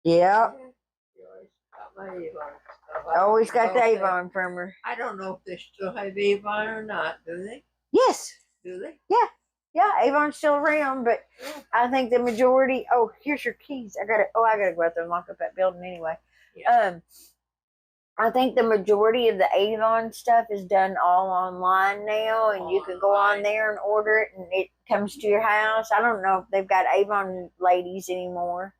Yeah. She always got my Avon stuff. I always got the Avon from her. I don't know if they still have Avon or not, do they? Yes. Do they? Yeah. Yeah, Avon's still around, but I think the majority. Oh, here's your keys. I gotta go out there and lock up that building anyway. Yeah. I think the majority of the Avon stuff is done all online now, and you can go on there and order it, and it comes to your house. I don't know if they've got Avon ladies anymore.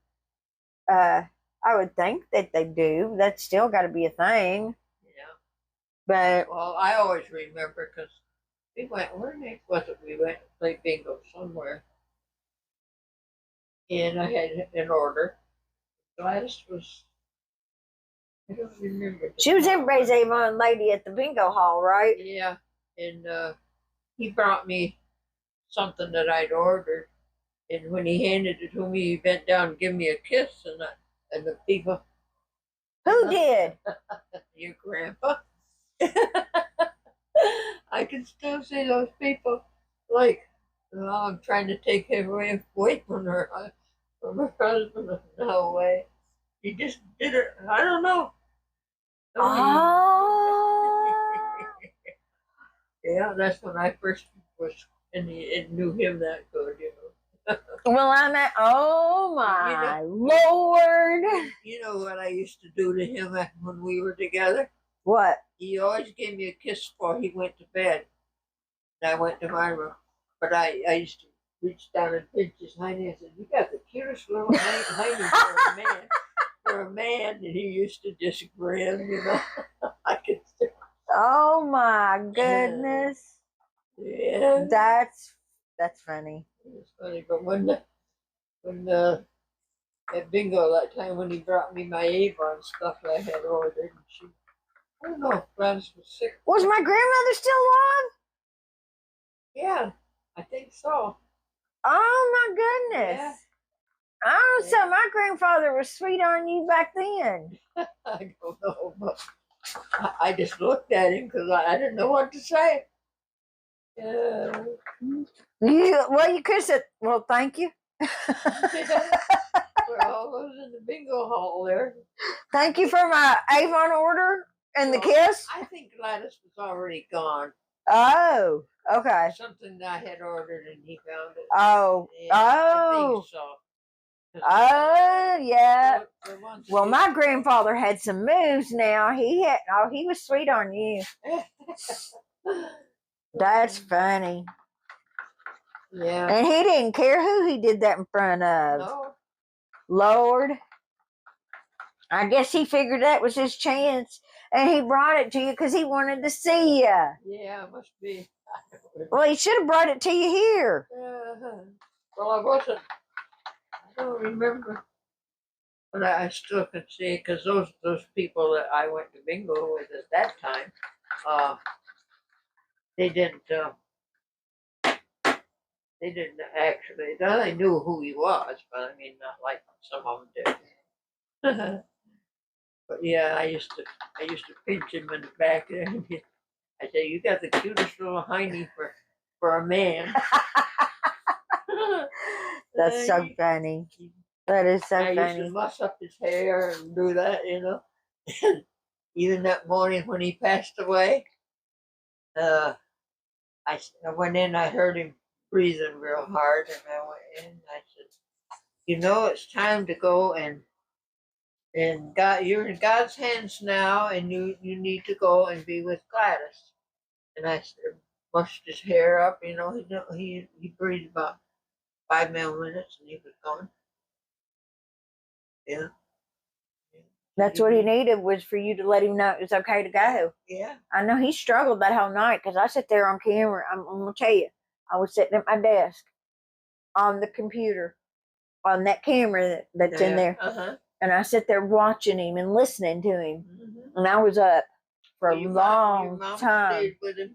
I would think that they do. That's still got to be a thing. Yeah. But well, I always remember because we went. Where was it? We went to play bingo somewhere, and I had an order. Gladys was. I don't remember. She was everybody's Avon lady at the bingo hall, right? Yeah, and he brought me something that I'd ordered, and when he handed it to me, he bent down and gave me a kiss, and the people. Who did? Your grandpa. I can still see those people, like, I'm trying to take him away from her husband. No way. He just did it. I don't know. Oh. Yeah, that's when I first was and knew him that good, Well, I'm at. Oh my Lord! You know what I used to do to him when we were together? What? He always gave me a kiss before he went to bed. And I went to my room, but I used to reach down and pinch his hiney and said, "You got the cutest little hiney for a man." For a man, and he used to just grin, I could still. Oh my goodness! Yeah, that's funny. It's funny, but when at bingo that time when he brought me my Avon stuff I had ordered, and I don't know if Gladys was sick. Was my grandmother still alive? Yeah, I think so. Oh my goodness! Yeah. Oh, so my grandfather was sweet on you back then. I don't know, but I just looked at him because I didn't know what to say. You could have said, "Well, thank you." We're all those in the bingo hall there. Thank you for my Avon order and the kiss. I think Gladys was already gone. Oh, okay. Something I had ordered and he found it. Oh, Yeah, I think so. Oh, yeah. The ones Well, that my grandfather had some moves now. He was sweet on you. That's funny. Yeah. And he didn't care who he did that in front of. No. Lord. I guess he figured that was his chance. And he brought it to you because he wanted to see you. Yeah, it must be. Well, he should have brought it to you here. Well, I wasn't. I don't remember. But I still can see because those people that I went to bingo with at that time, they didn't. They didn't actually. They knew who he was, but I mean, not like some of them did. But yeah, I used to pinch him in the back there. I say, "You got the cutest little hiney for a man." That's so funny. That is so I used to funny. muss up his hair and do that, you know. Even that morning when he passed away, I went in. I heard him breathing real hard, and I went in. I said, "You know, it's time to go and God, you're in God's hands now, and you need to go and be with Gladys." And I said, mushed his hair up, you know. He breathed about 5 more minutes, and he was gone. Yeah. That's what he needed, was for you to let him know it was okay to go. Yeah. I know he struggled that whole night because I sat there on camera. I'm going to tell you, I was sitting at my desk on the computer on that camera that's in there. And I sit there watching him and listening to him. And I was up for a long mom time. Stayed with him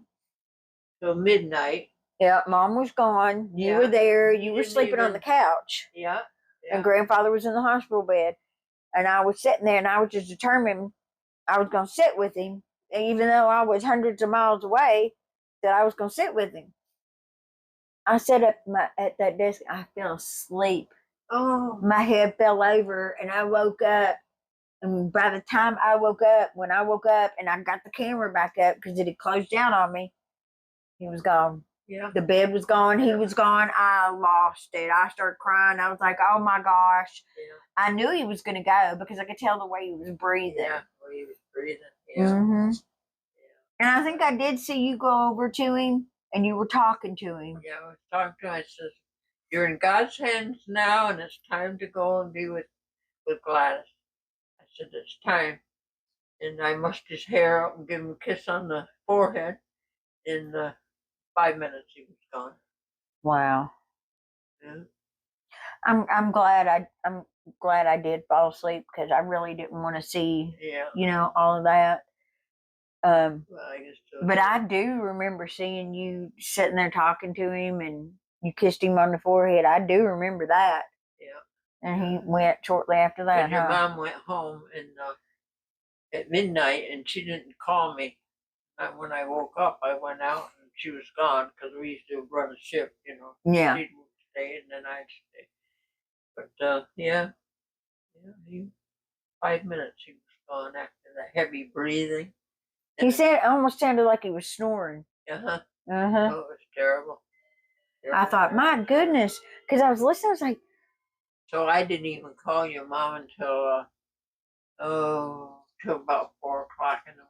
till midnight. Yeah, Mom was gone. You were there. You were sleeping on the couch. Yeah. And Grandfather was in the hospital bed. And I was sitting there, and I was just determined I was going to sit with him, even though I was hundreds of miles away, that I was going to sit with him. I sat up at that desk. I fell asleep. Oh. My head fell over, and I woke up. And by the time I woke up, when I woke up and I got the camera back up because it had closed down on me, he was gone. Yeah. The bed was gone. He was gone. I lost it. I started crying. I was like, oh my gosh. Yeah. I knew he was going to go because I could tell the way he was breathing. Yeah, the way he was breathing. Yeah. Mm-hmm. And I think I did see you go over to him and you were talking to him. Yeah, I was talking to him. I said, "You're in God's hands now, and it's time to go and be with Gladys." I said, "It's time." And I mussed his hair up and gave him a kiss on the forehead. In 5 minutes, he was gone. Wow. Yeah. I'm glad I did fall asleep because I really didn't want to see, all of that. Well, I guess so. But I do remember seeing you sitting there talking to him and you kissed him on the forehead. I do remember that. Yeah. And he went shortly after that. And your mom went home and at midnight, and she didn't call me. When I woke up, I went out and she was gone because we used to run a shift, you know. Yeah. She'd stay and then I'd stay. But yeah, 5 minutes he was gone after the heavy breathing. He said it almost sounded like he was snoring. Uh-huh. Uh-huh. Oh, it was terrible. I thought, my goodness, because I was listening, I was like. So I didn't even call your mom until, till about 4 o'clock in the morning.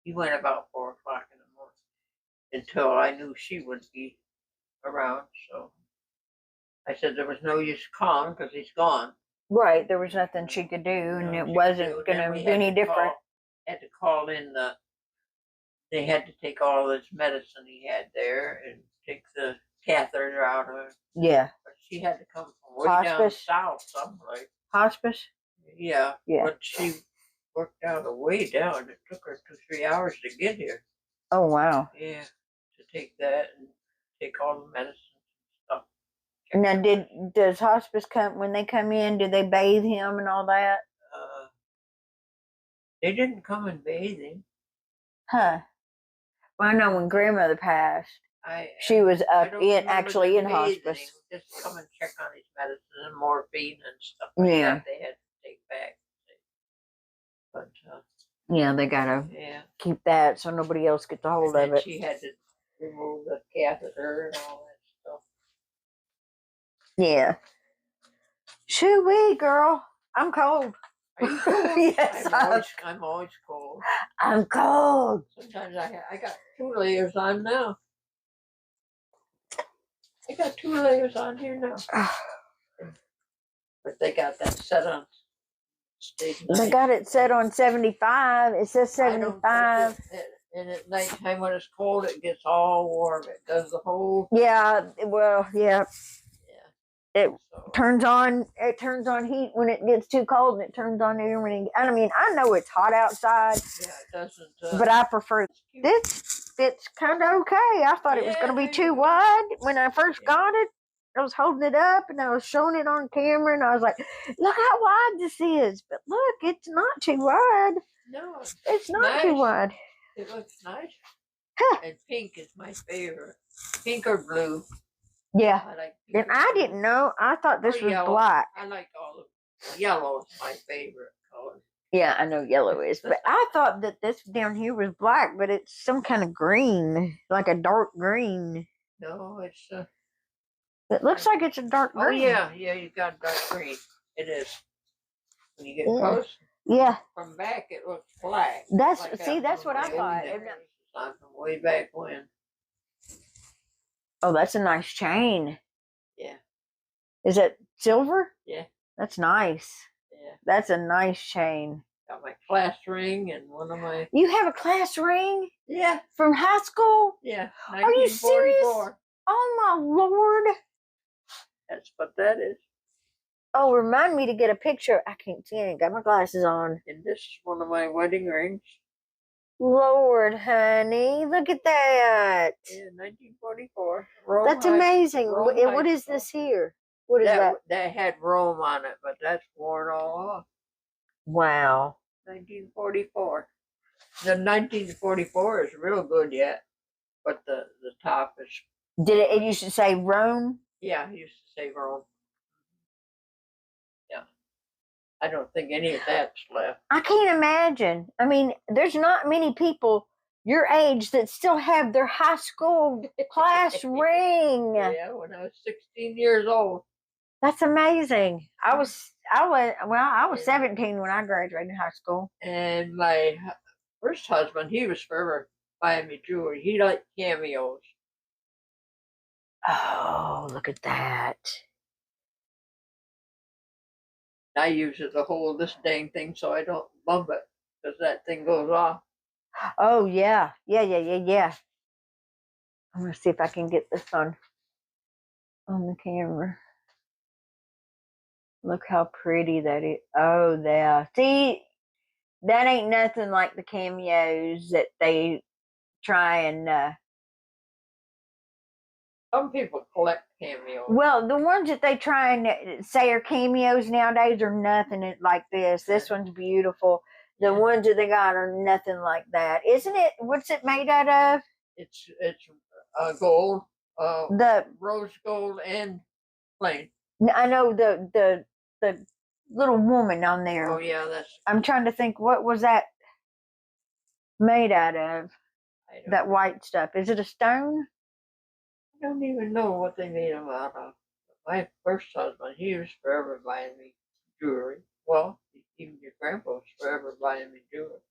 He went about 4 o'clock in the morning until I knew she would be around. So I said there was no use calling because he's gone. Right, there was nothing she could do, and it wasn't going to be any different. Had to call in they had to take all this medicine he had there and take the catheter out of it. Yeah. But she had to come from way down south someplace. Hospice? Yeah. Yeah. But she worked out a way down. It took her 2-3 hours to get here. Oh, wow. Yeah. To take that and take all the medicine and stuff. Now, does hospice come, when they come in, do they bathe him and all that? They didn't come and bathe him. Huh. Well, I know when grandmother passed, she was actually in hospice. Just come and check on his medicine and morphine and stuff like that they had to take back. But yeah, they gotta keep that so nobody else gets a hold of it. She had to remove the catheter and all that stuff. Yeah. Shoo-wee, girl. I'm cold. Are you cold? Yes, I'm always cold. I'm cold. Sometimes I got 2 layers on now. I got 2 layers on here now. But they got that set on stage. They got it set on 75. It says 75. And at nighttime when it's cold, it gets all warm. It does the whole. Yeah, well, yeah. Yeah. It turns on. It turns on heat when it gets too cold, and it turns on air when it. I mean, I know it's hot outside. Yeah, it doesn't. But I prefer this. It's kind of okay. I thought it was going to be too wide when I first got it. I was holding it up and I was showing it on camera, and I was like, "Look how wide this is!" But look, it's not too wide. No, it's not too wide. It looks nice. Huh. And pink is my favorite. Pink or blue. Yeah. I like pink. And I didn't know. I thought this was yellow. black. I like all of yellow is my favorite color. Yeah, I know yellow is, but I thought that this down here was black, but it's some kind of green, like a dark green. No, it's It looks like it's a dark green. Oh yeah, you got dark green. It is. When you get close. Yeah. From back, it looks black. That's like that's what I thought. From way back when. Oh, that's a nice chain. Yeah. Is it silver? Yeah. That's nice. Yeah. That's a nice chain. Got my class ring and one of my. You have a class ring? Yeah. From high school? Yeah. Are you serious? Oh my Lord. That's what that is. Oh, remind me to get a picture. I can't see it. Got my glasses on. And this is one of my wedding rings. Lord, honey, look at that. Yeah, 1944. That's amazing. And what is this here? What is that? That had Rome on it, but that's worn all off. Wow. 1944. The 1944 is real good yet, but the top is. Did it used to say Rome? Yeah, it used to say Rome. Yeah. I don't think any of that's left. I can't imagine. I mean, there's not many people your age that still have their high school class ring. Yeah, when I was 16 years old. That's amazing. I was 17 when I graduated high school. And my first husband, he was forever buying me jewelry. He liked cameos. Oh, look at that. I use it to hold this dang thing so I don't bump it because that thing goes off. Oh, yeah. Yeah. I'm going to see if I can get this on the camera. Look how pretty that is. Oh, yeah. See, that ain't nothing like the cameos that they try and... Some people collect cameos. Well, the ones that they try and say are cameos nowadays are nothing like this. This one's beautiful. The ones that they got are nothing like that. Isn't it? What's it made out of? It's gold. The rose gold and plain. I know the little woman on there. Oh yeah, that's. I'm trying to think. What was that made out of? That white stuff. Is it a stone? I don't even know what they made them out of. My first husband, he was forever buying me jewelry. Well, even your grandpa was forever buying me jewelry.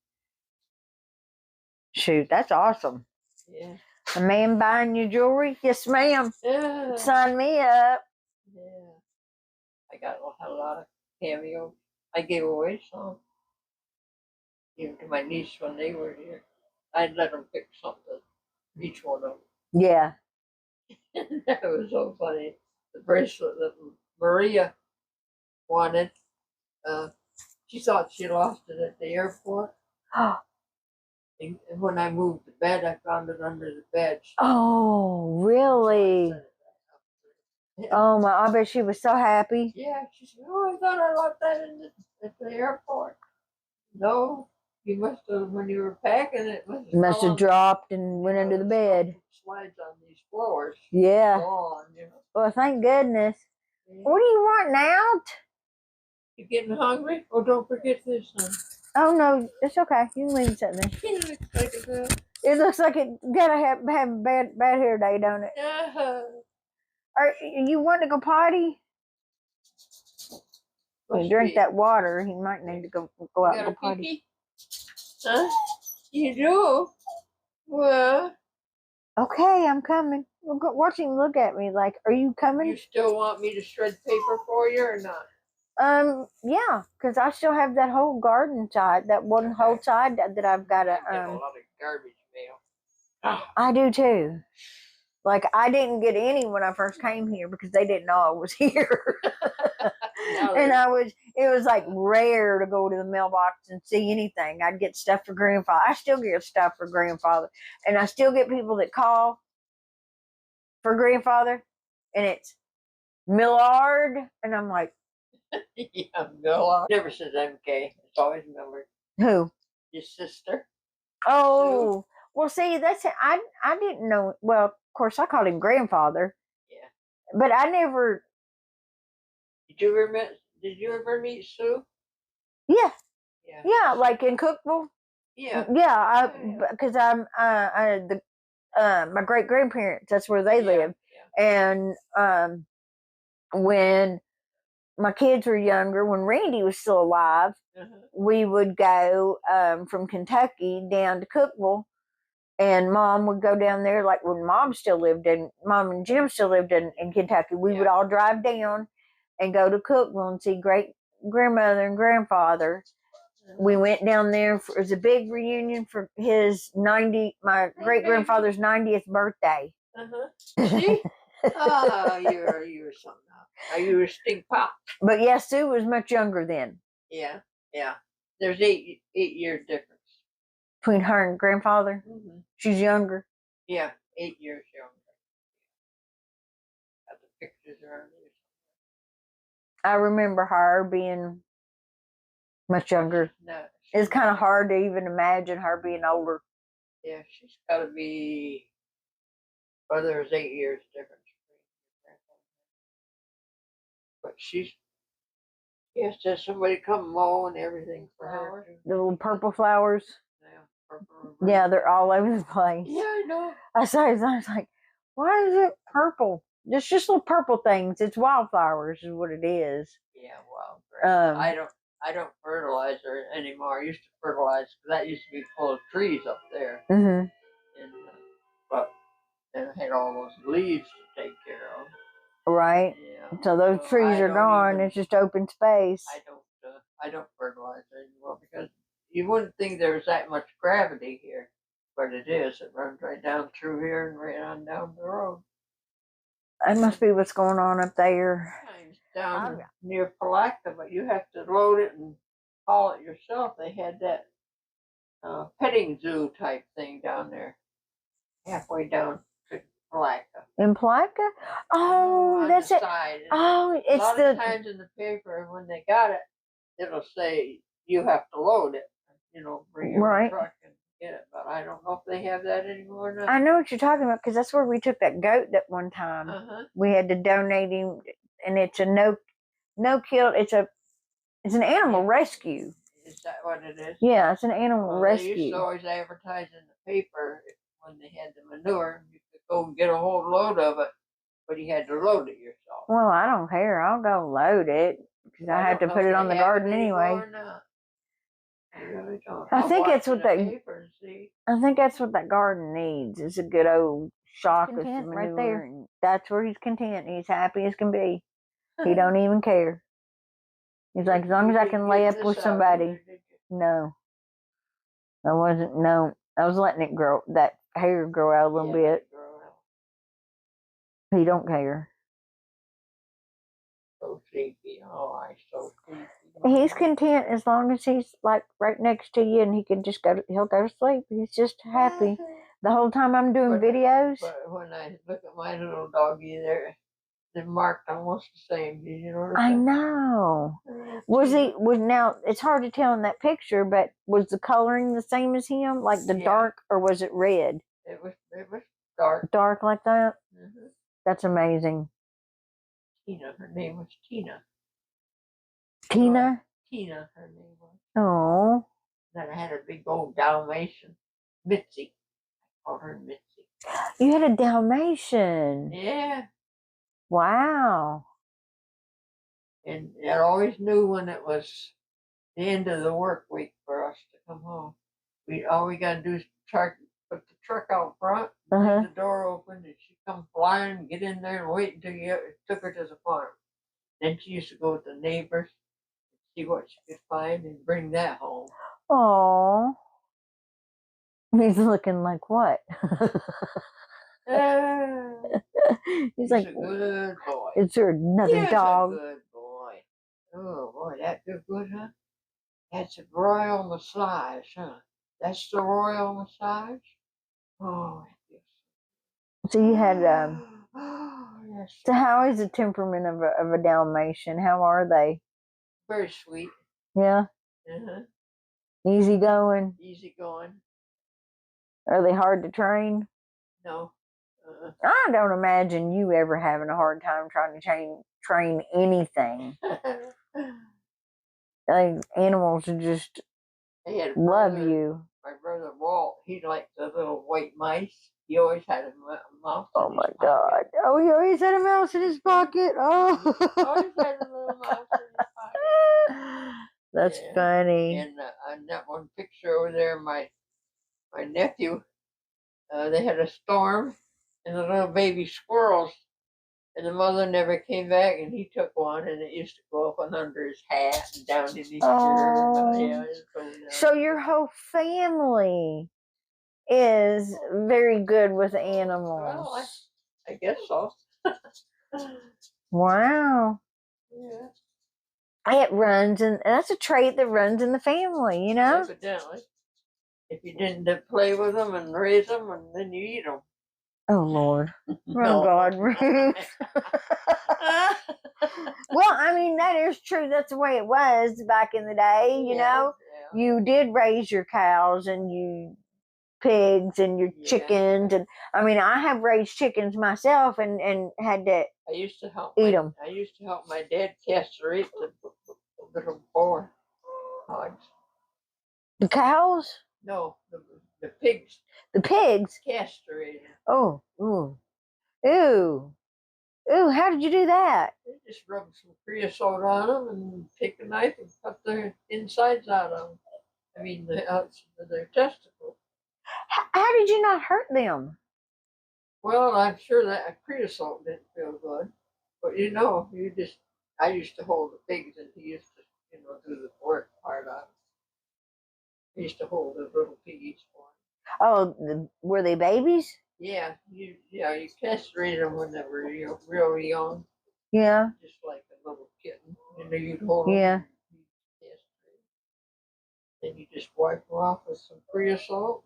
Shoot, that's awesome. Yeah. A man buying you jewelry? Yes, ma'am. Yeah. Sign me up. Yeah. I got a lot of cameos. I gave away some. Even to my niece when they were here. I'd let them pick something. Each one of them. Yeah. That was so funny. The bracelet that Maria wanted, she thought she lost it at the airport. And when I moved the bed, I found it under the bed. Oh, really? Oh my! I bet she was so happy. Yeah, she said, "Oh, I thought I left that at the airport." No, you must have when you were packing it. Must have dropped and went under the bed. Slides on these floors. Yeah. Gone, you know. Well, thank goodness. Yeah. What do you want now? You getting hungry? Oh, don't forget this, son. Oh no, it's okay. You can leave it sitting there. It looks like it gotta have a bad hair day, don't it? Uh-huh. Are you want to go potty? He drink that water. He might need to go out You and got go a potty. pee-pee? Huh? You do? Well, Okay, I'm coming. Watch him look at me like, are you coming? you still want me to shred paper for you or not? Yeah, because I still have that whole garden side, that one whole side that I've got to, I get a lot of garbage mail. Ah, I do too. Like, I didn't get any when I first came here because they didn't know I was here. now And there's- it was like rare to go to the mailbox and see anything. I'd get stuff for grandfather. I still get stuff for grandfather. And I still get people that call for grandfather, and it's Millard. And I'm like, yeah, Miller. Never says MK. It's always Miller. who? Your sister. Oh, well, see, that's it. I didn't know. Well, of course, I called him grandfather. Yeah. But I never. Did you ever meet Sue? Yeah, Yeah. yeah, like in Cookville. Yeah. Yeah, Yeah. because my great grandparents. That's where they Yeah, live. And when my kids were younger, when Randy was still alive, we would go from Kentucky down to Cookville, and Mom would go down there. Like when Mom and Jim still lived in Kentucky, we would all drive down and go to Cookville and see great grandmother and grandfather. We went down there. It was a big reunion for my great grandfather's 90th birthday. See? Oh, you were something else. Oh, you were a stink pop. But yeah, Sue was much younger then. Yeah, yeah. There's 8 years difference. Between her and grandfather. Mm-hmm. She's younger. Yeah, 8 years younger. Got the pictures around here. I remember her being much younger. No, It's kind of hard to even imagine her being older. Yeah, she's got to be. Well, there's 8 years difference. But yes, has somebody come mow and everything for her. The little purple flowers. Yeah, purple. Yeah, they're all over the place. Yeah, I know. I was like, why is it purple? It's just little purple things. It's wildflowers is what it is. Yeah, well, I don't fertilize her anymore. I used to fertilize because that used to be full of trees up there. Mm-hmm. And but then I had all those leaves to take care of. Right. Yeah. So those trees are gone. It's just open space. I don't fertilize anymore because you wouldn't think there was that much gravity here, but it is. It runs right down through here and right on down the road. That must be what's going on up there. Sometimes down near Palatka, but you have to load it and haul it yourself. They had that petting zoo type thing down there, halfway down to Palatka. In Palatka? Oh, that's it. Oh, it's a lot of times in the paper when they got it, it'll say you have to load it. Bring your truck and get it. But I don't know if they have that anymore. Or not. I know what you're talking about because that's where we took that goat that one time. We had to donate him, and it's a no kill. It's an animal rescue. Is that what it is? Yeah, it's an animal rescue. They used to always advertise in the paper when they had the manure. You could go and get a whole load of it, but you had to load it yourself. Well, I don't care. I'll go load it because I have to put it on the garden anyway. I really don't. I think that's what that garden needs. Is a good old shock of some manure. Right there. And that's where he's content. He's happy as can be. He don't even care. He's like, as long as I can lay up with somebody. No. I wasn't. No. I was letting it grow. That hair grow out a little bit. He don't care. So sleepy. Oh, I'm so sleepy. He's content as long as he's like right next to you and he can just he'll go to sleep. He's just happy. The whole time I'm doing videos. But when I look at my little doggy there, they're marked almost the same. Did you notice that? I know. Now it's hard to tell in that picture, but was the coloring the same as him? Like the dark, or was it red? It was dark. Dark like that? Mm-hmm. That's amazing. Tina, her name was Tina. Tina? Tina, her name was. Oh. Then I had a big old Dalmatian, Mitzi. I called her Mitzi. You had a Dalmatian? Yeah. Wow. And I always knew when it was the end of the work week for us to come home. All we gotta do is put the truck out front, leave the door open, and she'd come flying, get in there, and wait until you took her to the farm. Then she used to go with the neighbors, see what she could find, and bring that home. Oh, he's looking like what? He's like, a good boy. is there another dog? A good boy. Oh boy, that good, huh? That's a royal massage, huh? That's the royal massage. Oh, yes. So you had Oh, yes. So how is the temperament of a Dalmatian? How are they? Very sweet. Yeah. Easy going. Easy going. Are they hard to train? No. I don't imagine you ever having a hard time trying to train anything. Like, animals just love you. My brother Walt, he liked the little white mice. He always had a mouse. Oh my God! Oh, he always had a mouse in his pocket. Oh, always had a little mouse in his pocket. That's funny. And that one picture over there, my nephew, they had a storm, and the little baby squirrels, and the mother never came back, and he took one, and it used to go up and under his hat and down in his shirt. So your whole family is very good with animals. Well, I guess so. Wow. Yeah. It runs, and that's a trait that runs in the family, you know? Evidently. If you didn't play with them and raise them, and then you eat them. Oh, Lord. Oh, God, Ruth. Well, I mean, that is true. That's the way it was back in the day, you know? Yeah. You did raise your cows and you pigs and your chickens. And I mean, I have raised chickens myself and had to eat them. I used to help my dad castrate the little boar hogs. The cows? No, the pigs. The pigs? Castrated. Oh, ooh. Ew. Ooh, how did you do that? They just rubbed some creosote on them and take a knife and cut their insides out of them. I mean, the outs of their testicles. How did you not hurt them? Well, I'm sure that creosote didn't feel good. But I used to hold the pigs and he used to, do the work part of it. He used to hold the little piggies for him. Oh, were they babies? Yeah, you castrated them when they were real young. Yeah. Just like a little kitten. You'd hold them. Yeah. Then you just wipe them off with some creosote.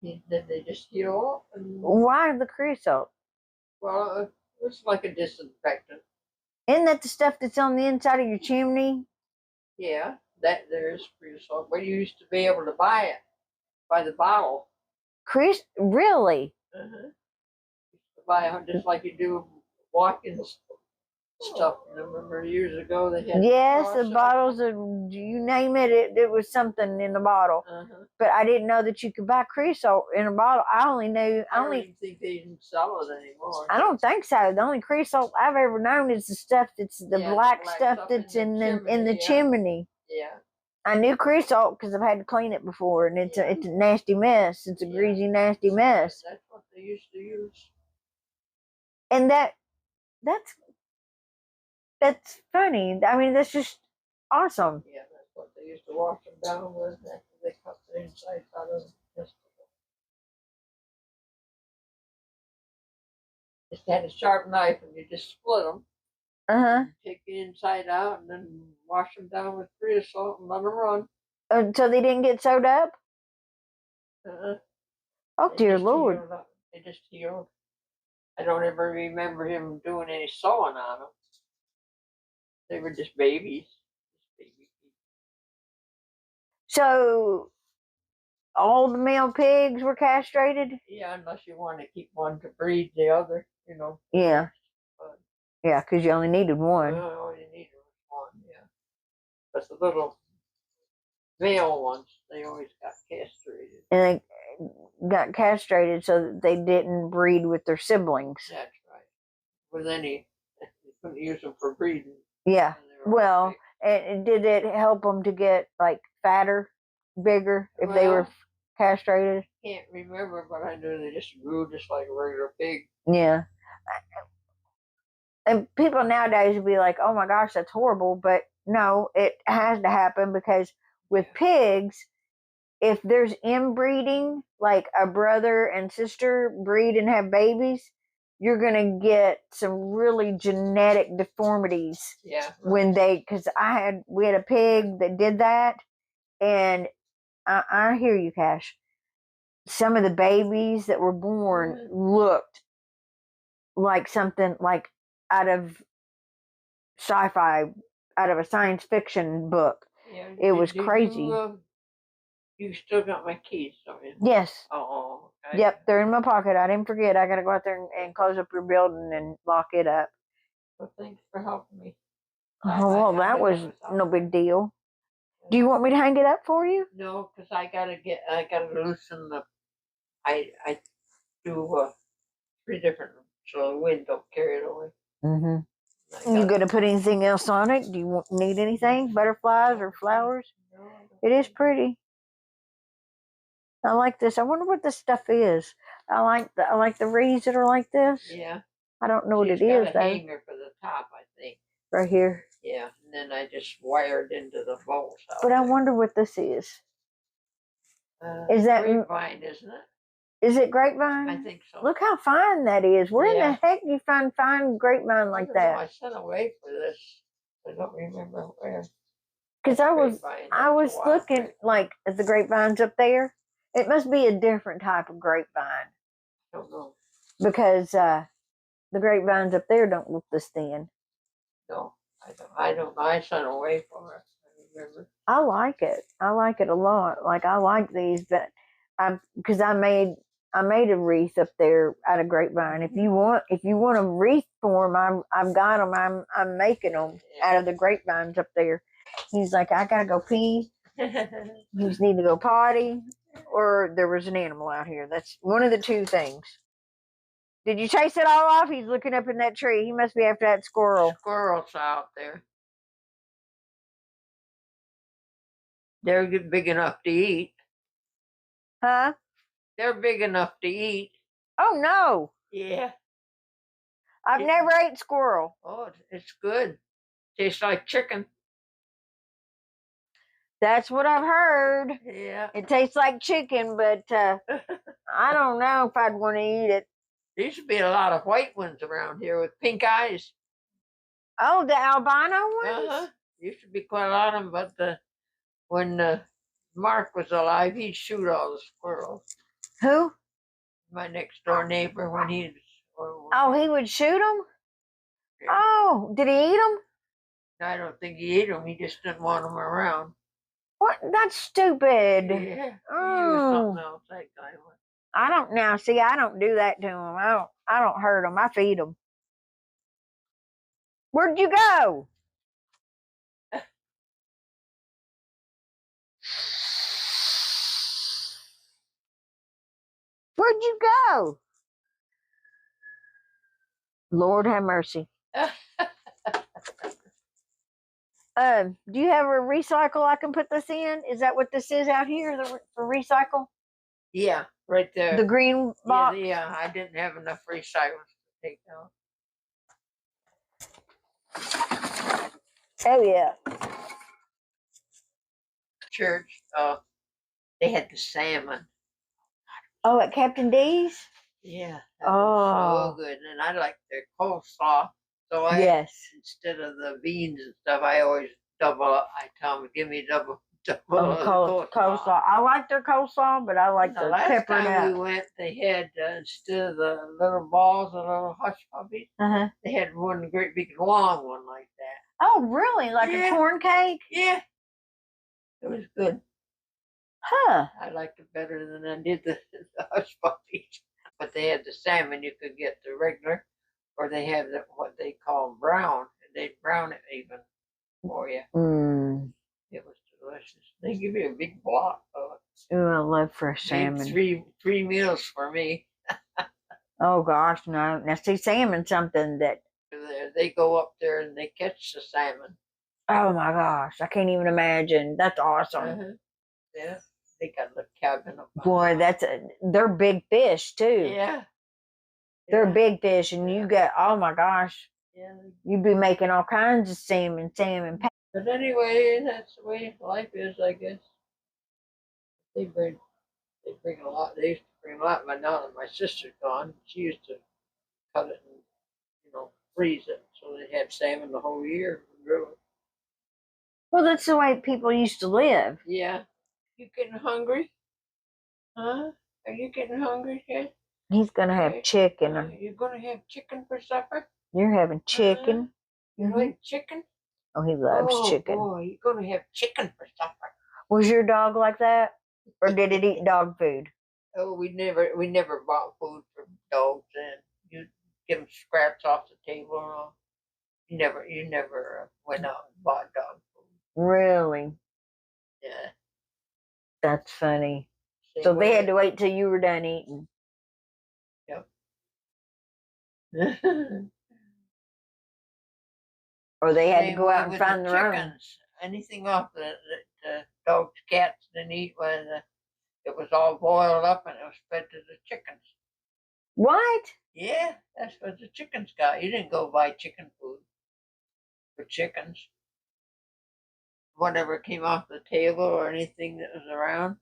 And then they just heal up. Why the creosote? Well, it's like a disinfectant. Isn't that the stuff that's on the inside of your chimney? Yeah, there's creosote. But you used to be able to buy it by the bottle. Really? Buy it just like you do walking stuff. Remember years ago they had. Yes, the bottles of you name it, it was something in the bottle. But I didn't know that you could buy creosote in a bottle. I don't even think they even sell it anymore. I don't think so. The only creosote I've ever known is the stuff that's the black stuff that's in the chimney. Yeah. I knew creosote because I've had to clean it before, and it's a nasty mess. It's a greasy, nasty mess. That's what they used to use. And that's funny. I mean, that's just awesome. Yeah, that's what they used to wash them down with after they cut the inside out of the testicle. Just had a sharp knife and you just split them. Take the inside out and then wash them down with creosote and let them run. So they didn't get sewed up? Oh, dear Lord. They just healed. I don't ever remember him doing any sewing on them. They were just babies. So all the male pigs were castrated? Yeah, unless you want to keep one to breed the other, Yeah. Yeah, because you only needed one. All you needed was one, yeah. But the little male ones, they always got castrated. And they got castrated so that they didn't breed with their siblings. That's right. With any couldn't use them for breeding. Yeah. when they were Well, big. and did it help them to get like fatter, bigger if they were Well, castrated? can't remember, but I knew they just grew just like a regular pig. Yeah. And people nowadays would be like, "Oh my gosh, that's horrible," but no, it has to happen because with pigs, if there's inbreeding, like a brother and sister breed and have babies, you're gonna get some really genetic deformities Yeah. when they. Because we had a pig that did that, and I hear you, Cash. Some of the babies that were born looked like something like out of sci-fi, out of a science fiction book. Yeah. It was crazy. You still got my keys, don't you? Yes. Oh. Okay. Yep, they're in my pocket. I didn't forget. I gotta go out there and close up your building and lock it up. Well, thanks for helping me. Oh, well, that was no big deal. Do you want me to hang it up for you? No, because I gotta loosen the. I do 3 different, so the wind don't carry it away. Mm-hmm. You gonna put anything else on it? Do you need anything? Butterflies or flowers? No, It is pretty. I like this. I wonder what this stuff is. I like the reeds that are like this. Yeah. I don't know what it She's is got a though. hanger for the top, I think. Right here. Yeah, and then I just wired into the bolts. But I wonder what this is. Is that grapevine, isn't it? Is it grapevine? I think so. Look how fine that is. Where in the heck do you find fine grapevine like that? I sent away for this. I don't remember where. Because I was looking like at the grapevines up there. It must be a different type of grapevine. I don't know. Because the grapevines up there don't look this thin. No, I don't know. I sent away for it. I remember. I like it. I like it a lot. Like I like these, but because I made a wreath up there out of grapevine. If you want a wreath for them, I've got them. I'm making them out of the grapevines up there. He's like, I gotta go pee. You just need to go potty, or there was an animal out here. That's one of the two things. Did you chase it all off? He's looking up in that tree. He must be after that squirrel. Squirrels out there. They're big enough to eat. Huh? They're big enough to eat. Oh no. Yeah. I've never ate squirrel. Oh, it's good. Tastes like chicken. That's what I've heard. Yeah. It tastes like chicken, but I don't know if I'd want to eat it. There used to be a lot of white ones around here with pink eyes. Oh, the albino ones? Used to be quite a lot of them, but when Mark was alive, he'd shoot all the squirrels. Who? My next door neighbor, when he was. Oh, he would shoot them? Yeah. Oh, did he eat them? I don't think he ate them. He just didn't want them around. What? That's stupid. Yeah. Oh. Something else, that guy was. I don't now. See, I don't do that to them. I don't hurt them. I feed them. Where'd you go? Where'd you go? Lord have mercy. Do you have a recycle I can put this in? Is that what this is out here, for recycle? Yeah, right there. The green box? Yeah, I didn't have enough recycles to take out. Oh, yeah. Church, they had the salmon. Oh, at Captain D's? Yeah. That was so good. And I like their coleslaw. So instead of the beans and stuff, I always double up. I tell them, give me double coleslaw. I like their coleslaw, but I like the pepper. Last time we went, they had, instead of the little balls, the little hush puppies, they had one great big long one like that. Oh, really? Like a corn cake? Yeah. It was good. Huh. I liked it better than I did the hush puppies. But they had the salmon. You could get the regular, or they have what they call brown. They brown it even for you. It was delicious. They give you a big block of it. Ooh, I love fresh salmon. Three meals for me. Oh gosh, no. Now see, salmon's something that they go up there and they catch the salmon. Oh my gosh, I can't even imagine. That's awesome. Uh-huh. Yeah, they got the cabin up. Boy, they're big fish too. Yeah. They're Yeah. big fish, and you get, oh my gosh, Yeah. you'd be making all kinds of salmon. But anyway, that's the way life is, I guess. They bring a lot. They used to bring a lot, but now that my sister's gone, she used to cut it and freeze it, so they had salmon the whole year. Really. Well, that's the way people used to live. Yeah. You getting hungry? Huh? Are you getting hungry yet? He's gonna have chicken. You're gonna have chicken for supper? You're having chicken. You like chicken? Oh, he loves chicken. Oh, you're gonna have chicken for supper. Was your dog like that, or did it eat dog food? Oh, we never bought food for dogs, and you give them scraps off the table and all. You never went out and bought dog food. Really? Yeah. That's funny. So they had to wait till you were done eating. Yep. Or they had to go out and find their own. Anything off the dogs, cats didn't eat when it was all boiled up and it was fed to the chickens. What? Yeah, that's what the chickens got. You didn't go buy chicken food for chickens. Whatever came off the table or anything that was around,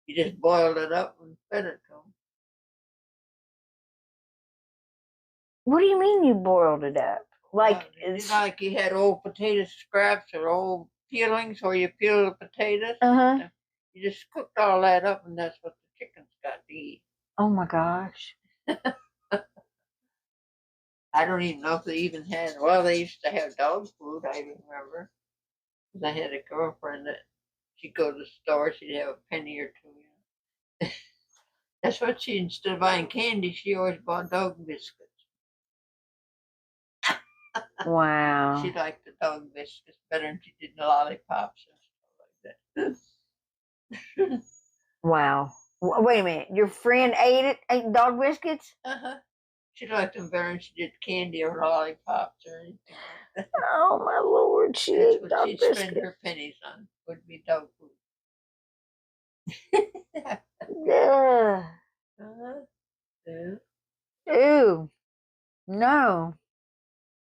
you just boiled it up and fed it to them. What do you mean you boiled it up? Like like you had old potato scraps or old peelings where you peel the potatoes. Uh-huh. You just cooked all that up, and that's what the chickens got to eat. Oh my gosh. I don't even know if they even had. Well, they used to have dog food. I remember. I had a girlfriend that she'd go to the store. She'd have a penny or two. That's what she, instead of buying candy, she always bought dog biscuits. Wow. She liked the dog biscuits better than she did the lollipops and stuff like that. Wow. Wait a minute. Your friend ate dog biscuits? Uh-huh. She liked them better than she did candy or lollipops or anything. Oh my Lord, she ate dog biscuits. She'd spend her pennies on would be dog food. Yeah. Yeah. Ew. No.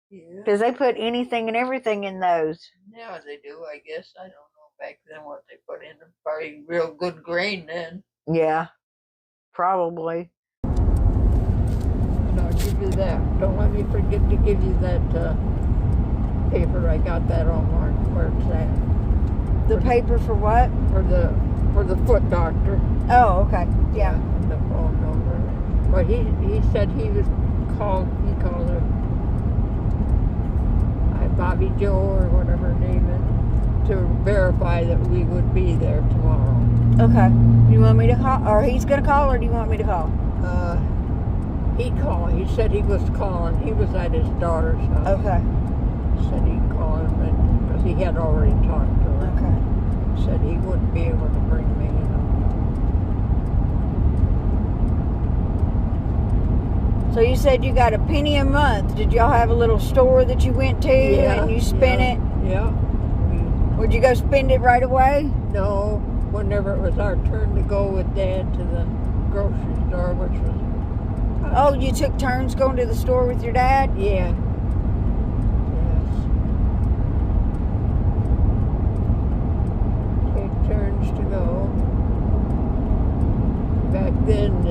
Yeah. Because they put anything and everything in those. Now they do, I guess. I don't know back then what they put in them. Probably real good grain then. Yeah. Probably. And I'll give you that. Don't let me forget to give you that paper. I got that online. Where it's at. The paper for what? For the foot doctor. Oh, okay. Yeah. The phone number. But he said he called her Bobby Joe or whatever her name is, to verify that we would be there tomorrow. Okay. You want me to call, or he's gonna call, or do you want me to call? He called. He said he was calling. He was at his daughter's house. Okay. Said he'd call him, because he had already talked to her. Okay. Said he wouldn't be able to bring me, So you said you got a penny a month. Did y'all have a little store that you went to and you spent it? Yeah. Would you go spend it right away? No. Whenever it was our turn to go with Dad to the grocery store, which was... Oh, you took turns going to the store with your dad? Yeah. Yes. Take turns to go. Back then,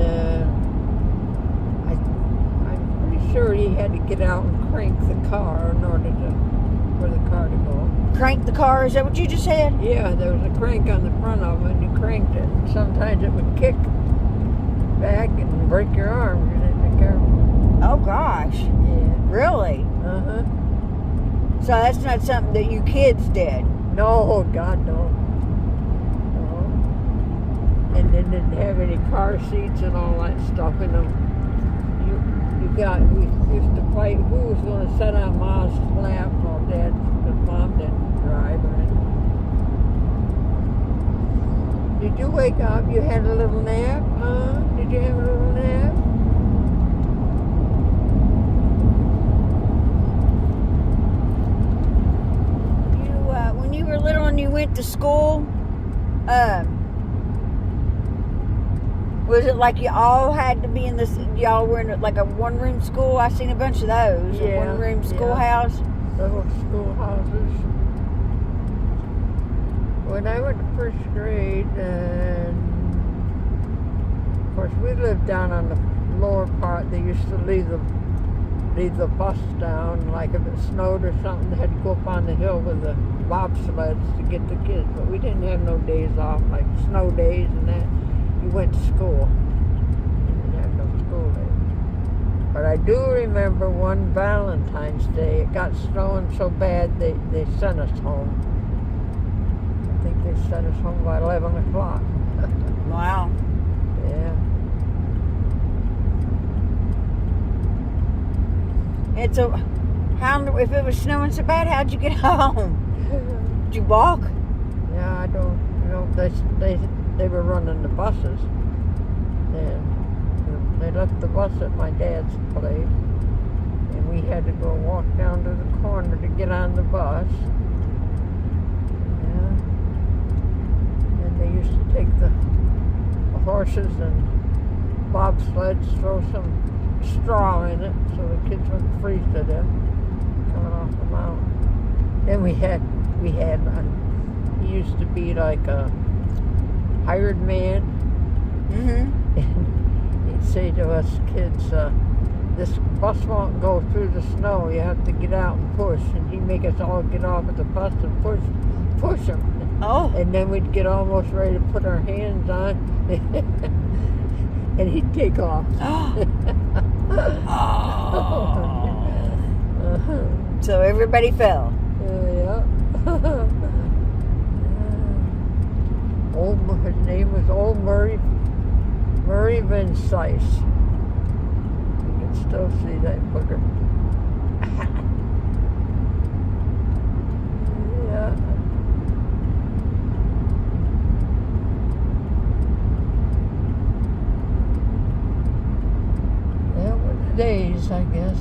sure he had to get out and crank the car in order for the car to go. Crank the car? Is that what you just said? Yeah, there was a crank on the front of it, and you cranked it. And sometimes it would kick back and break your arm. You didn't be careful. Oh gosh. Yeah. Really? Uh-huh. So that's not something that you kids did? No, God, no. No. And they didn't have any car seats and all that stuff in them. We used to fight who was going to sit on Mom's lap while Dad, because Mom didn't drive or anything. Did you wake up? You had a little nap? Huh? Did you have a little nap? went to school, was it like you all had to be in this? Y'all were in like a one-room school. I seen a bunch of those. Yeah, a one-room yeah. schoolhouse. Little schoolhouses. When I went to first grade, and of course we lived down on the lower part. They used to leave the bus down, like if it snowed or something, they had to go up on the hill with the bobsleds to get the kids. But we didn't have no days off, like snow days and that. You went to school. You didn't have no school days. But I do remember one Valentine's Day, it got snowing so bad they sent us home. I think they sent us home by 11 o'clock. Wow. Yeah. It's a if it was snowing so bad, how'd you get home? Did you walk? Yeah, I don't, they were running the buses. And they left the bus at my dad's place. And we had to go walk down to the corner to get on the bus. Yeah. And they used to take the horses and bobsleds, throw some straw in it so the kids wouldn't freeze to death coming off the mountain. Then we had he used to be like a hired man. Mm-hmm. And he'd say to us kids, this bus won't go through the snow, you have to get out and push. And he'd make us all get off at the bus and push them. Oh. And then we'd get almost ready to put our hands on and he'd take off. So everybody fell. Yeah. His name was Old Murray Van Sice. You can still see that booger. Yeah. That were the days, I guess.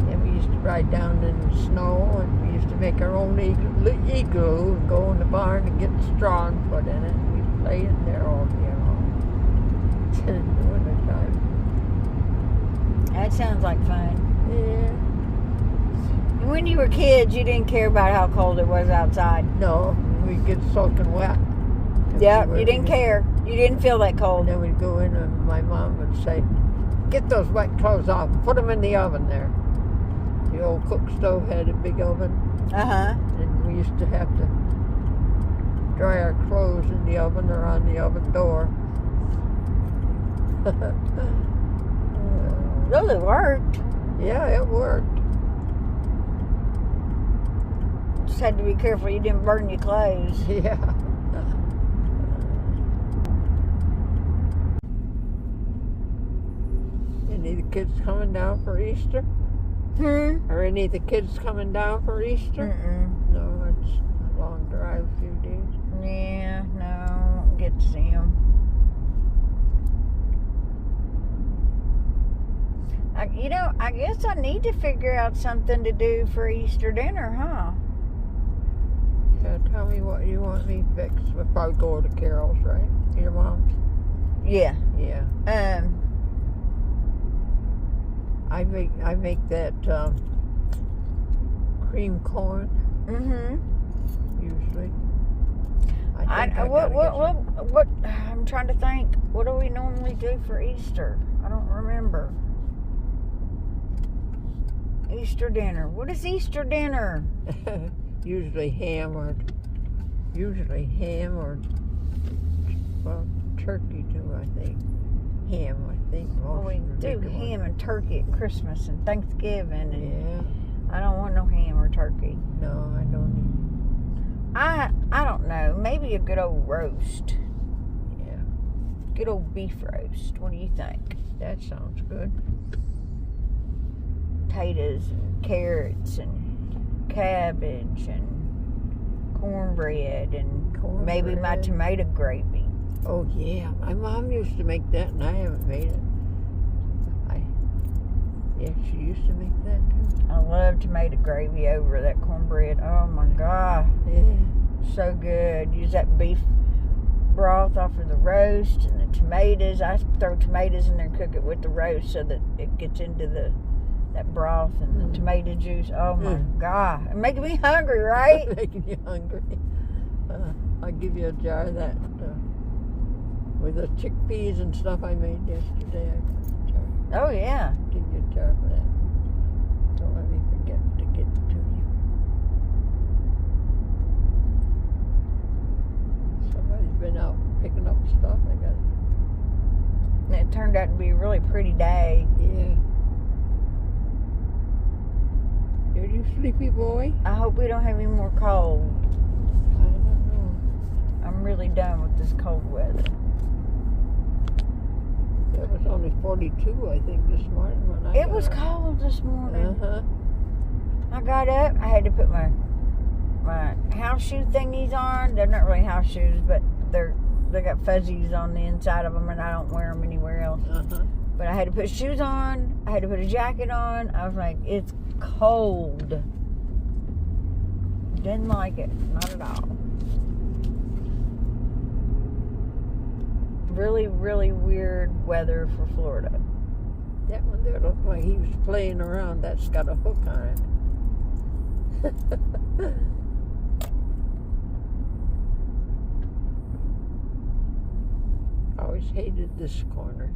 And we used to ride down in the snow, and we used to make our own igloo and go in the barn and get straw and put in it. And we'd play in there all year long. In the wintertime. That sounds like fun. Yeah. When you were kids, you didn't care about how cold it was outside. No, we'd get soaking wet. Yeah, you didn't care. You didn't feel that And cold. then we'd go in and my mom would say, get those wet clothes off, put them in the oven there. The old cook stove had a big oven. Uh-huh. And we used to have to dry our clothes in the oven or on the oven door. Really worked. Yeah, it worked. Just had to be careful you didn't burn your clothes. Yeah. Any of the kids coming down for Easter? Are any of the kids coming down for Easter? Mm-mm. No, it's a long drive, a few days. Yeah, no, won't get to see them. I guess I need to figure out something to do for Easter dinner, huh? Yeah, tell me what you want me to fix. We'll probably go to Carol's, right? Your mom's? Yeah. Yeah. I make that cream corn Mm-hmm. usually. What? I'm trying to think. What do we normally do for Easter? I don't remember. Easter dinner. What is Easter dinner? Usually ham or well, turkey too, I think. Ham, I think. Well, we do ham and turkey at Christmas and Thanksgiving, and Yeah. I don't want no ham or turkey. No, I don't I don't know. Maybe a good old roast. Yeah. Good old beef roast. What do you think? That sounds good. Potatoes and carrots and cabbage and cornbread and maybe my Cornbread. tomato gravy. Oh yeah, my mom used to make that, and I haven't made it. Yeah, she used to make that too. I love tomato gravy over that cornbread. Oh my God. Yeah. So good. Use that beef broth off of the roast and the tomatoes. I throw tomatoes in there and cook it with the roast so that it gets into that broth and the tomato juice. Oh my God. It's making me hungry, right? Making you hungry. I'll give you a jar of that with the chickpeas and stuff I made yesterday. Oh yeah. I'll give you a jar for that. Don't let me forget to get it to you. Somebody's been out picking up stuff. I got it. And it turned out to be a really pretty day. Yeah. Are you sleepy, boy? I hope we don't have any more cold. I don't know. I'm really done with this cold weather. It was only 42, I think, this morning when I It got was up. cold this morning. Uh-huh. I got up. I had to put my house shoe thingies on. They're not really house shoes, but they got fuzzies on the inside of them, and I don't wear them anywhere else. Uh-huh. But I had to put shoes on. I had to put a jacket on. I was like, it's cold. Didn't like it. Not at all. Really, really weird weather for Florida. That one there looked like he was playing around. That's got a hook on it. I always hated this corner.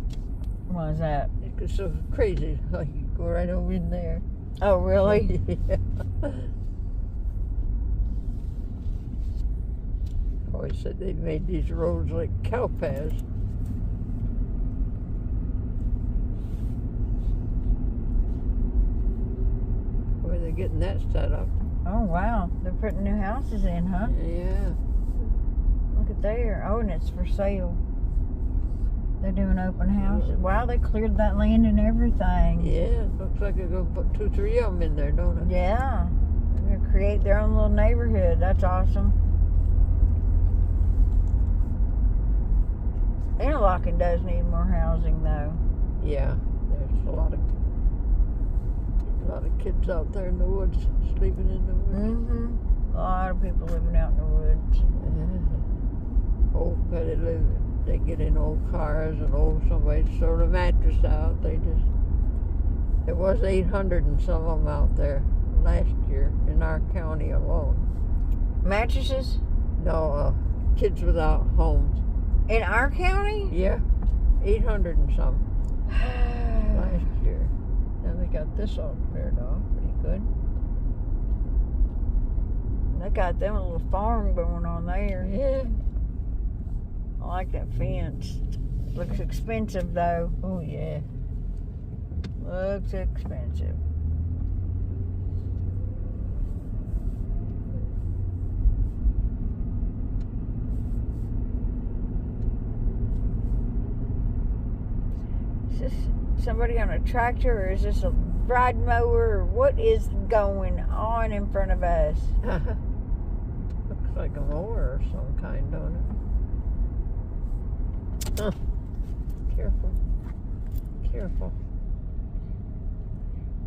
What was that? It was so crazy. Like you go right over in there. Oh, really? Yeah. Always said they made these roads like cow paths. Where they're getting that set up. Oh, wow. They're putting new houses in, huh? Yeah. Look at there. Oh, and it's for sale. They're doing open houses. Wow, they cleared that land and everything. Yeah, looks like they're going to put 2, 3 of them in there, don't it? Yeah. They're going to create their own little neighborhood. That's awesome. Interlaken does need more housing, though. Yeah, there's a lot of kids out there in the woods, sleeping in the woods. Mm-hmm. A lot of people living out in the woods. Yeah. Old, they get in old cars and somebody throw the mattress out. There was 800 and some of them out there last year in our county alone. Mattresses? No, kids without homes. In our county? Yeah, 800 and some last year. Now they got this all cleared off, pretty good. They got them a little farm going on there. Yeah. I like that fence. Looks expensive, though. Oh, yeah. Looks expensive. Is this somebody on a tractor, or is this a ride mower, or what is going on in front of us? Looks like a mower of some kind, don't it? Huh. Careful. Careful.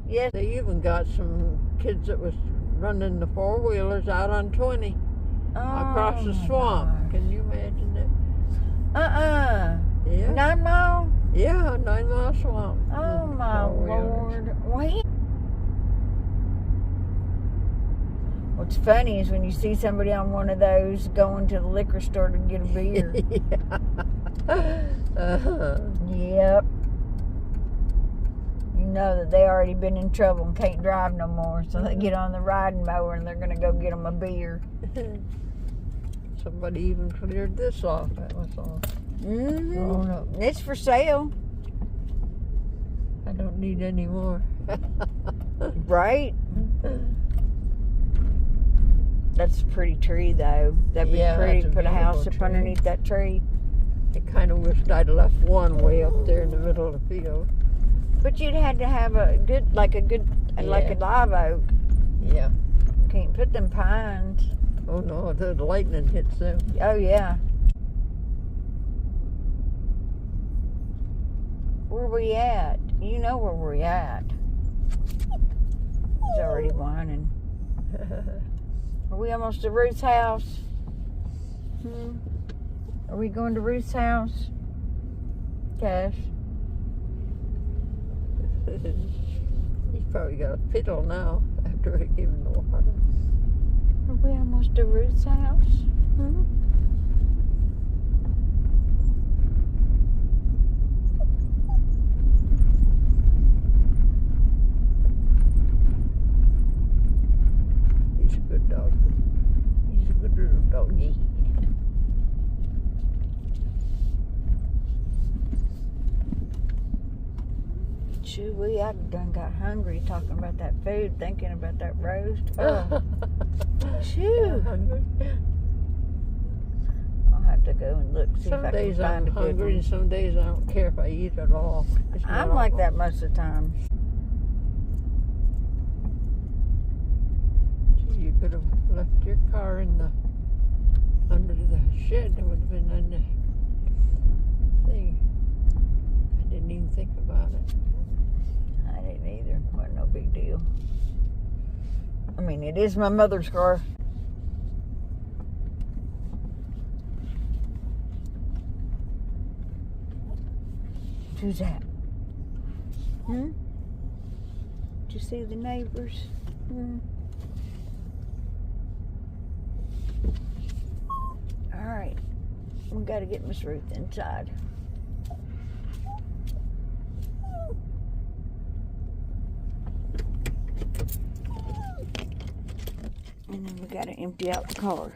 Yes. They even got some kids that was running the four-wheelers out on 20 across the my swamp. gosh. Can you imagine that? Yeah. 9 Mile? Yeah, 9 Mile Swamp. Oh my Four-wheelers. Lord. Wait. What's funny is when you see somebody on one of those going to the liquor store to get a beer. Uh-huh. Yep. You know that they already been in trouble and can't drive no more, so they get on the riding mower and they're going to go get them a beer. Somebody even cleared this off. That was all. Grown up. It's for sale. I don't need any more. Right? That's a pretty tree, though. That'd be Yeah, pretty. that's a Put a house beautiful up tree. underneath that tree. I kind of wished I'd left one way up there in the middle of the field. But you'd had to have a good, like a live oak. Yeah. You can't put them pines. Oh no, the lightning hits them. Oh, yeah. Where we at? You know where we're at. He's already whining. Are we almost to Ruth's house? Are we going to Ruth's house? Cash. He's probably got a fiddle now after I give him the water. Are we almost to Ruth's house? He's a good dog. He's a good little doggy. Chewy, I done got hungry talking about that food, thinking about that roast. Oh. Chew. I'll have to go and look, see if I can find a good one. Some days I'm hungry and some days I don't care if I eat at all. I'm like that most of the time. Gee, you could have left your car in the under the shed. That would have been in the thing. I didn't even think about it. I didn't either. Wasn't no big deal. I mean, it is my mother's car. Who's that? Did you see the neighbors? All right. We got to get Ms Ruth inside. And then we got to empty out the car.